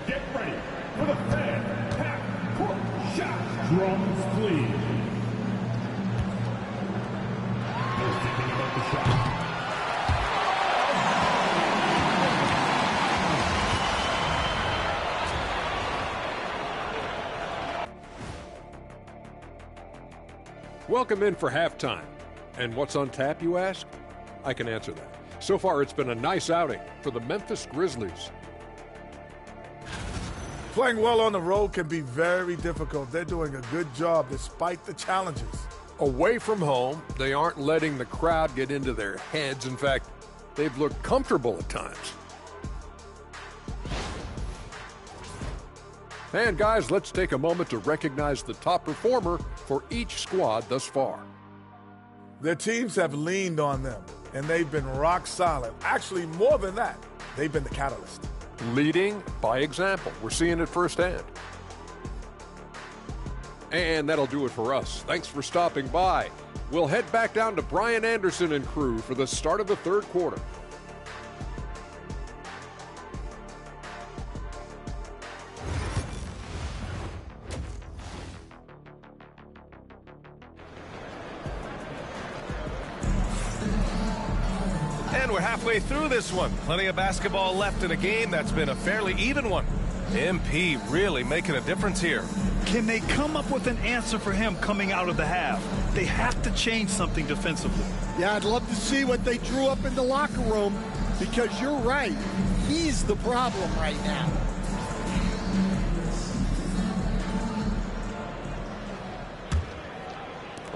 get ready for the fan half-court shot. Drums, please. No thinking about the shot.
Welcome in for halftime. And what's on tap, you ask? I can answer that. So far, it's been a nice outing for the Memphis Grizzlies.
Playing well on the road can be very difficult. They're doing a good job despite the challenges.
Away from home, they aren't letting the crowd get into their heads. In fact, they've looked comfortable at times. And guys, let's take a moment to recognize the top performer for each squad thus far.
Their teams have leaned on them, and they've been rock solid. Actually, more than that, they've been the catalyst.
Leading by example. We're seeing it firsthand. And that'll do it for us. Thanks for stopping by. We'll head back down to Brian Anderson and crew for the start of the third quarter.
And we're halfway through this one. Plenty of basketball left in a game that's been a fairly even one. MP really making a difference here.
Can they come up with an answer for him coming out of the half? They have to change something defensively.
Yeah, I'd love to see what they drew up in the locker room, because you're right. He's the problem right now.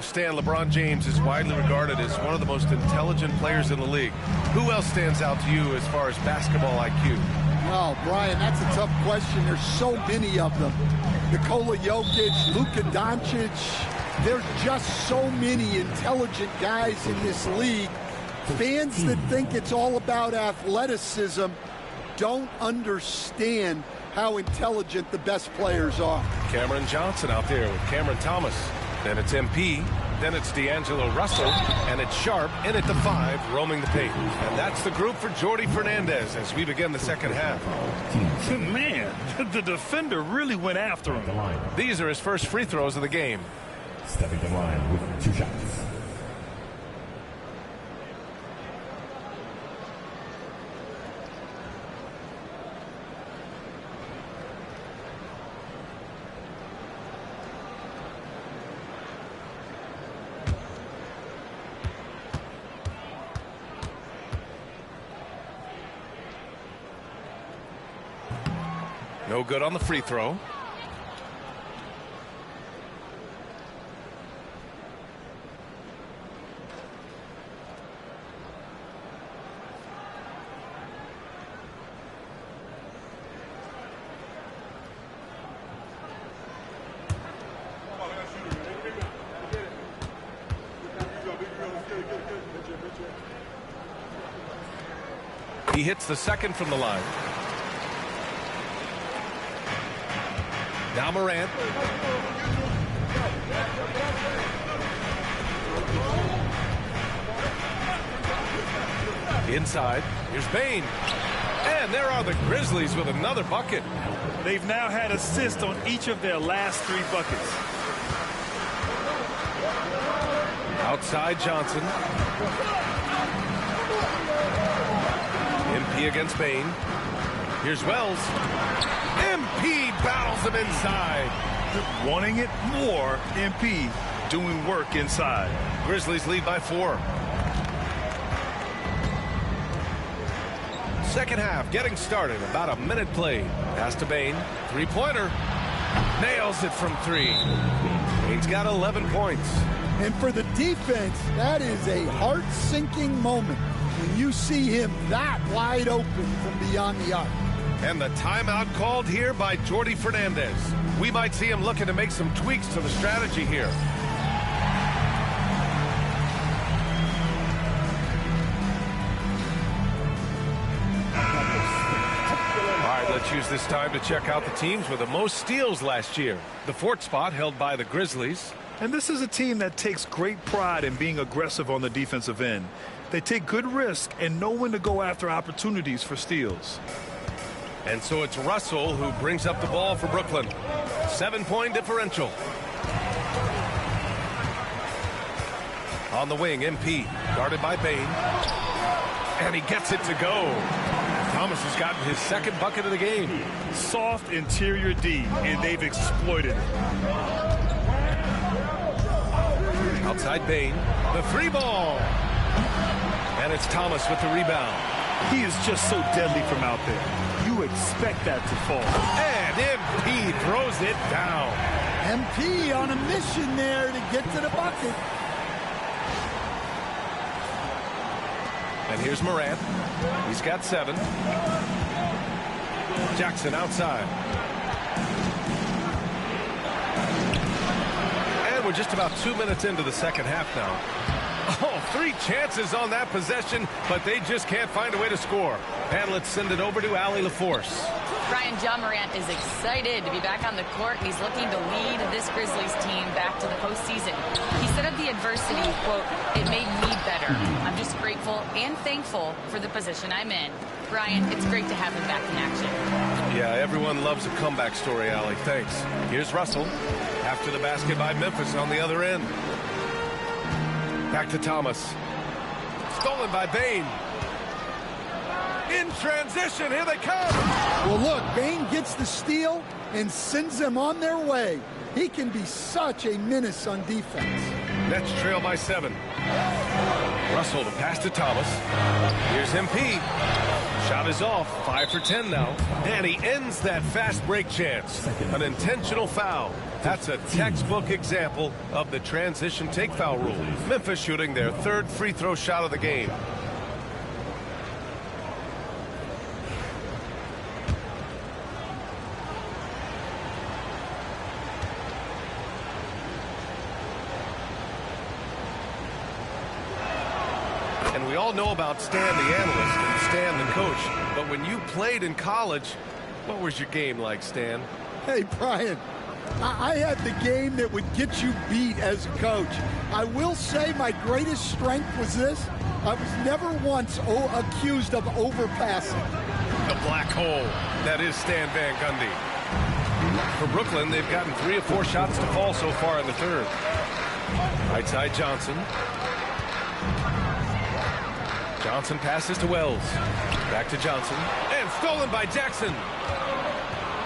Stan, LeBron James is widely regarded as one of the most intelligent players in the league. Who else stands out to you as far as basketball IQ?
Oh, Brian, that's a tough question. There's so many of them. Nikola Jokic, Luka Doncic. There's just so many intelligent guys in this league. Fans that think it's all about athleticism don't understand how intelligent the best players are.
Cameron Johnson out there with Cameron Thomas. Then it's MP, then it's D'Angelo Russell, and it's Sharp in at the 5, roaming the paint. And that's the group for Jordy Fernandez as we begin the second half.
Man, the defender really went after him.
These are his first free throws of the game.
Stepping to line with 2 shots.
No good on the free throw. He hits the second from the line. Now Morant. Inside. Here's Bane. And there are the Grizzlies with another bucket.
They've now had assists on each of their last 3 buckets.
Outside Johnson. MP against Bane. Here's Wells. MP battles him inside.
Wanting it more, MP doing work inside.
Grizzlies lead by 4. Second half getting started. About a minute played. Pass to Bane. 3-pointer. Nails it from 3. Bane's got 11 points.
And for the defense, that is a heart-sinking moment when you see him that wide open from beyond the arc.
And the timeout called here by Jordy Fernandez. We might see him looking to make some tweaks to the strategy here. All right, let's use this time to check out the teams with the most steals last year. The 4th spot held by the Grizzlies.
And this is a team that takes great pride in being aggressive on the defensive end. They take good risk and know when to go after opportunities for steals.
And so it's Russell who brings up the ball for Brooklyn. 7-point differential. On the wing, MP, guarded by Bane. And he gets it to go. Thomas has gotten his 2nd bucket of the game.
Soft interior D, and they've exploited it.
Outside Bane, the 3 ball. And it's Thomas with the rebound.
He is just so deadly from out there. You expect that to fall.
And MP throws it down.
MP on a mission there to get to the bucket.
And here's Morant. He's got 7. Jackson outside. And we're just about 2 minutes into the second half now. Oh, 3 chances on that possession, but they just can't find a way to score. And let's send it over to Allie LaForce.
Brian, John Morant is excited to be back on the court, and he's looking to lead this Grizzlies team back to the postseason. He said of the adversity, quote, "It made me better. I'm just grateful and thankful for the position I'm in." Brian, it's great to have him back in action.
Yeah, everyone loves a comeback story, Allie. Thanks. Here's Russell. After the basket by Memphis on the other end. Back to Thomas. Stolen by Bane. In transition, here they come.
Well, look, Bane gets the steal and sends them on their way. He can be such a menace on defense.
Nets trail by 7. Russell to pass to Thomas. Here's MP. Shot is off. 5 for 10 now. And he ends that fast break chance. An intentional foul. That's a textbook example of the transition take foul rule. Memphis shooting their 3rd free throw shot of the game. And we all know about Stan the analyst and Stan the coach. But when you played in college, what was your game like, Stan?
Hey, Brian, I had the game that would get you beat as a coach. I will say my greatest strength was this. I was never once accused of overpassing.
The black hole. That is Stan Van Gundy. For Brooklyn, they've gotten 3 or 4 shots to fall so far in the 3rd. Right side Johnson. Johnson passes to Wells. Back to Johnson. And stolen by Jackson.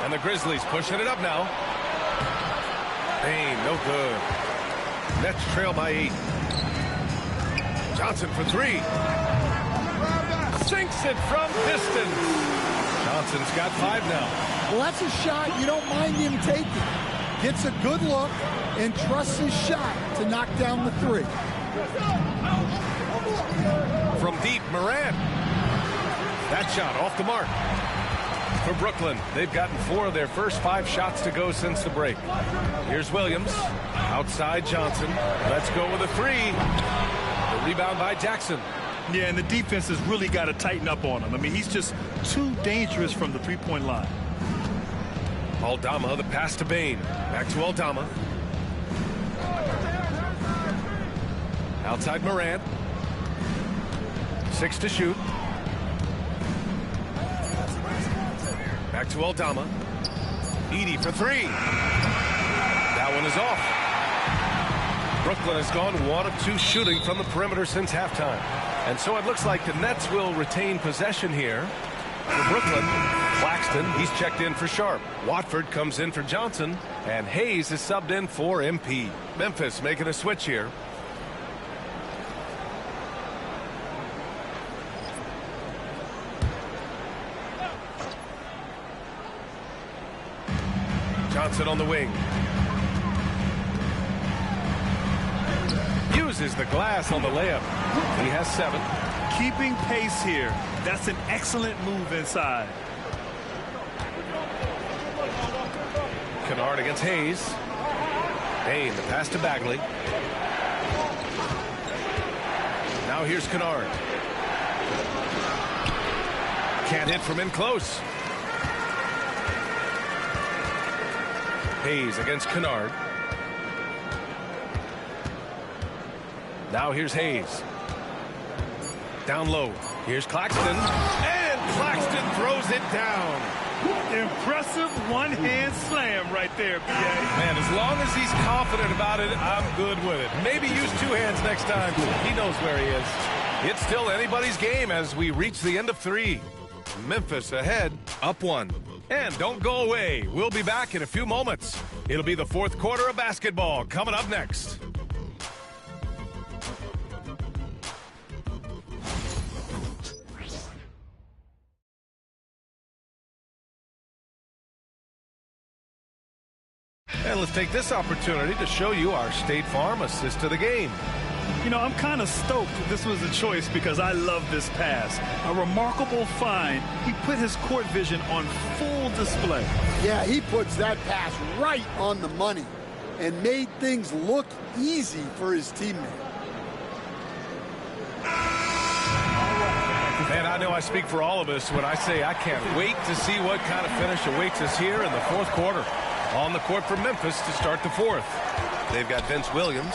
And the Grizzlies pushing it up now. Bane, no good. Nets trail by 8. Johnson for 3. Sinks it from distance. Johnson's got 5 now.
Well, that's a shot you don't mind him taking. Gets a good look and trusts his shot to knock down the 3.
From deep, Morant. That shot off the mark. For Brooklyn, they've gotten 4 of their first 5 shots to go since the break. Here's Williams. Outside Johnson. Let's go with a 3. The rebound by Jackson.
Yeah, and the defense has really got to tighten up on him. I mean, he's just too dangerous from the three-point line.
Aldama, the pass to Bane. Back to Aldama. Outside Morant. 6 to shoot. Back to Aldama. Edey for 3. That one is off. Brooklyn has gone 1 of 2 shooting from the perimeter since halftime. And so it looks like the Nets will retain possession here. For Brooklyn, Claxton, he's checked in for Sharp. Watford comes in for Johnson. And Hayes is subbed in for MP. Memphis making a switch here. Johnson on the wing. Uses the glass on the layup. He has 7.
Keeping pace here. That's an excellent move inside.
Kennard against Hayes. Bane, the pass to Bagley. Now here's Kennard. Can't hit from in close. Hayes against Kennard. Now here's Hayes. Down low. Here's Claxton. And Claxton throws it down.
Impressive one-hand slam right there, BA.
Man, as long as he's confident about it, I'm good with it. Maybe use 2 hands next time. He knows where he is. It's still anybody's game as we reach the end of 3. Memphis ahead, up 1. And don't go away. We'll be back in a few moments. It'll be the 4th quarter of basketball coming up next. And let's take this opportunity to show you our State Farm assist to the game.
You know, I'm kind of stoked that this was a choice because I love this pass. A remarkable find. He put his court vision on full display.
Yeah, he puts that pass right on the money and made things look easy for his teammate.
And I know I speak for all of us when I say I can't wait to see what kind of finish awaits us here in the fourth quarter. On the court for Memphis to start the fourth. They've got Vince Williams,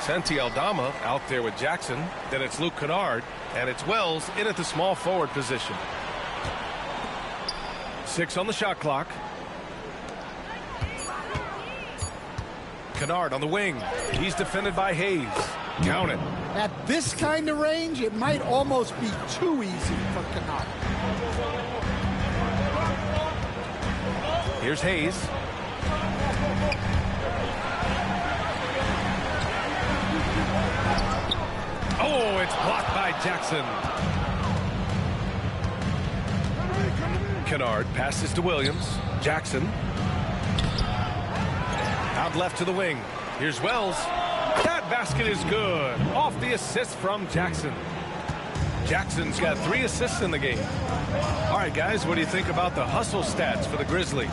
Santi Aldama out there with Jackson. Then it's Luke Kennard, and it's Wells in at the small forward position. 6 on the shot clock. Kennard on the wing. He's defended by Hayes. Count it.
At this kind of range, it might almost be too easy for Kennard.
Here's Hayes. Oh, it's blocked by Jackson. Kennard passes to Williams. Jackson. Out left to the wing. Here's Wells. That basket is good. Off the assist from Jackson. Jackson's got 3 assists in the game. All right, guys, what do you think about the hustle stats for the Grizzlies?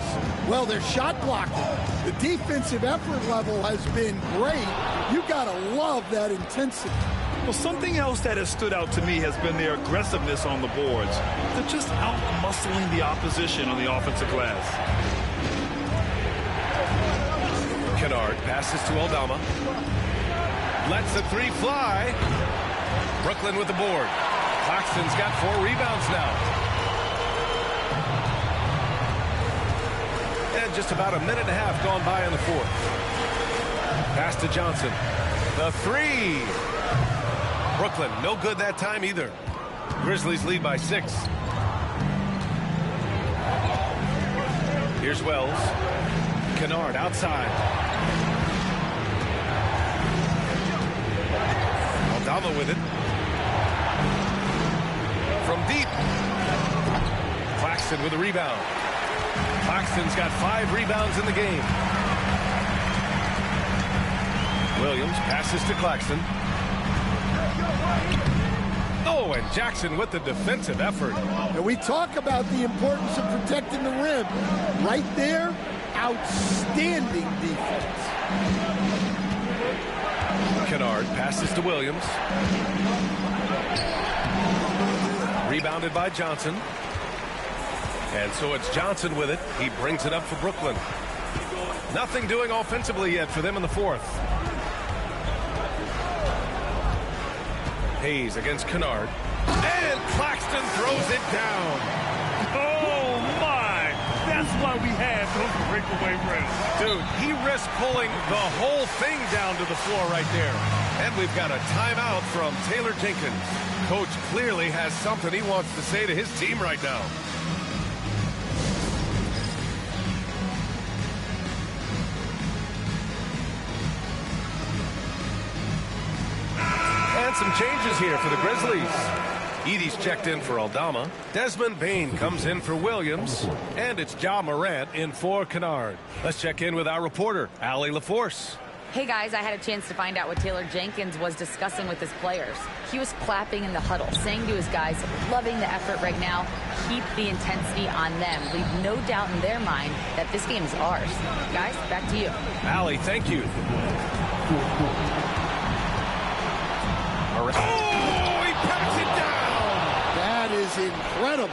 Well, they're shot blocking. The defensive effort level has been great. You got to love that intensity.
Well, something else that has stood out to me has been their aggressiveness on the boards. They're just out-muscling the opposition on the offensive glass.
Kennard passes to Aldama. Lets the 3 fly. Brooklyn with the board. Claxton's got 4 rebounds now. And just about a minute and a half gone by in the fourth. Pass to Johnson. The 3. Brooklyn, no good that time either. Grizzlies lead by 6. Here's Wells. Kennard outside. Aldama with it. From deep. Claxton with a rebound. Claxton's got 5 rebounds in the game. Williams passes to Claxton. Oh, and Jackson with the defensive effort.
And we talk about the importance of protecting the rim. Right there, outstanding defense.
Kennard passes to Williams. Rebounded by Johnson. And so it's Johnson with it. He brings it up for Brooklyn. Nothing doing offensively yet for them in the fourth. Hayes against Kennard. And Claxton throws it down.
Oh, my. That's why we have those breakaway rims.
Dude, he risked pulling the whole thing down to the floor right there. And we've got a timeout from Taylor Jenkins. Coach clearly has something he wants to say to his team right now. And some changes here for the Grizzlies. Edey's checked in for Aldama. Desmond Bane comes in for Williams. And it's Ja Morant in for Kennard. Let's check in with our reporter, Allie LaForce.
Hey guys, I had a chance to find out what Taylor Jenkins was discussing with his players. He was clapping in the huddle, saying to his guys, loving the effort right now, keep the intensity on them. Leave no doubt in their mind that this game is ours. Guys, back to you.
Allie, thank you. Oh, he pats it down!
That is incredible.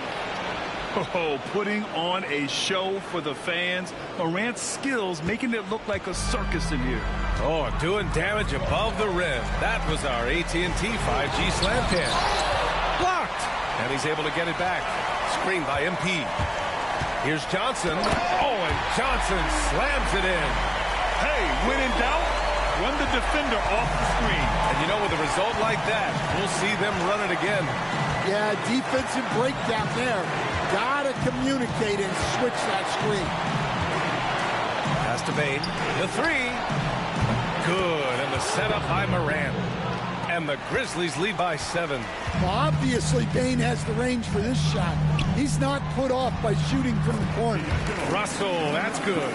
Oh, putting on a show for the fans. Morant's skills making it look like a circus in here.
Oh, doing damage above the rim. That was our AT&T 5G slam cam. Blocked! And he's able to get it back. Screened by MP. Here's Johnson. Oh, and Johnson slams it in.
Hey, when in doubt, run the defender off the screen.
And you know, with a result like that, we'll see them run it again.
Yeah, defensive breakdown there. Gotta communicate and switch that screen.
Pass to Bane. The 3. Good. And the setup by Morant. And the Grizzlies lead by 7.
Well, obviously, Bane has the range for this shot. He's not put off by shooting from the corner.
Russell, that's good.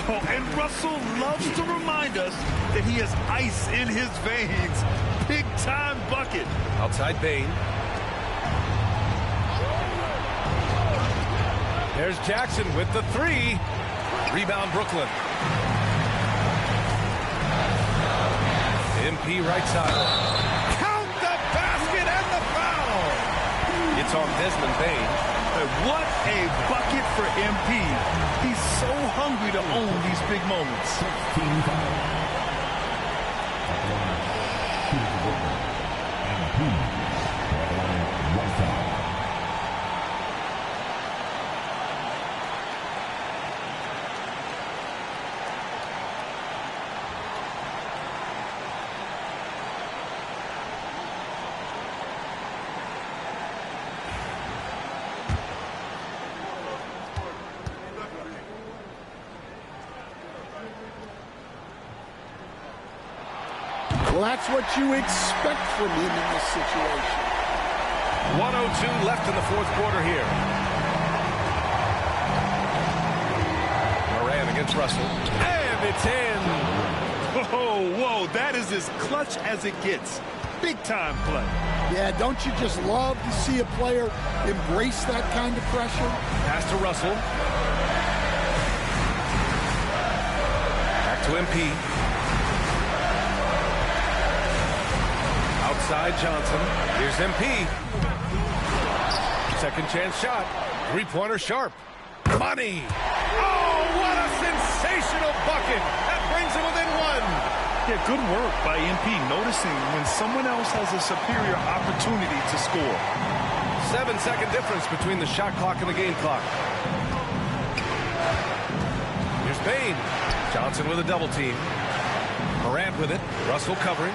Oh, and Russell loves to remind us that he has ice in his veins. Big-time bucket.
Outside Bane. There's Jackson with the 3. Rebound Brooklyn. MP right side. Count the basket and the foul. You It's on Desmond Bain.
What a bucket for MP. He's so hungry to own these big moments.
Well, that's what you expect from him in this situation.
1:02 left in the fourth quarter here. Moran against Russell. And it's in.
Whoa, that is as clutch as it gets. Big time play.
Yeah, don't you just love to see a player embrace that kind of pressure?
Pass to Russell. Back to MP. Outside Johnson. Here's MP. Second chance shot. Three-pointer sharp. Money. Oh, what a sensational bucket. That brings him within one.
Yeah, good work by MP, noticing when someone else has a superior opportunity to score.
7-second difference between the shot clock and the game clock. Here's Bain. Johnson with a double team. Morant with it. Russell covering.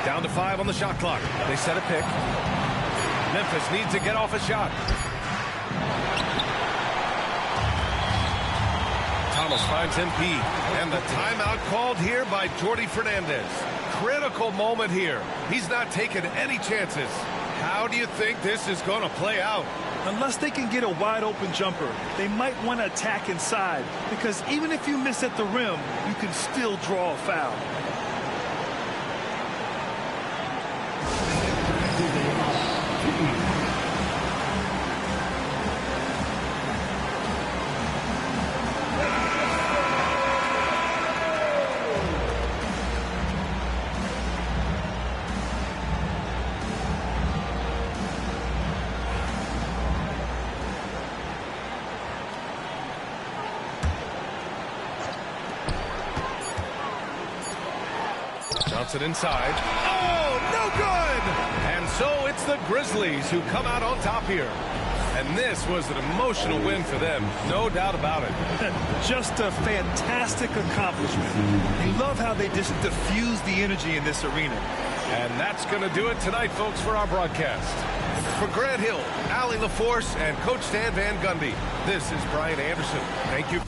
Down to 5 on the shot clock. They set a pick. Memphis needs to get off a shot. Thomas finds MP. And the timeout called here by Jordy Fernandez. Critical moment here. He's not taking any chances. How do you think this is going to play out?
Unless they can get a wide open jumper, they might want to attack inside, because even if you miss at the rim, you can still draw a foul.
Johnson inside. Oh, no good! And so it's the Grizzlies who come out on top here. And this was an emotional win for them, no doubt about it.
Just a fantastic accomplishment. I love how they just diffuse the energy in this arena.
And that's going to do it tonight, folks, for our broadcast. For Grant Hill, Allie LaForce, and Coach Stan Van Gundy, this is Brian Anderson. Thank you.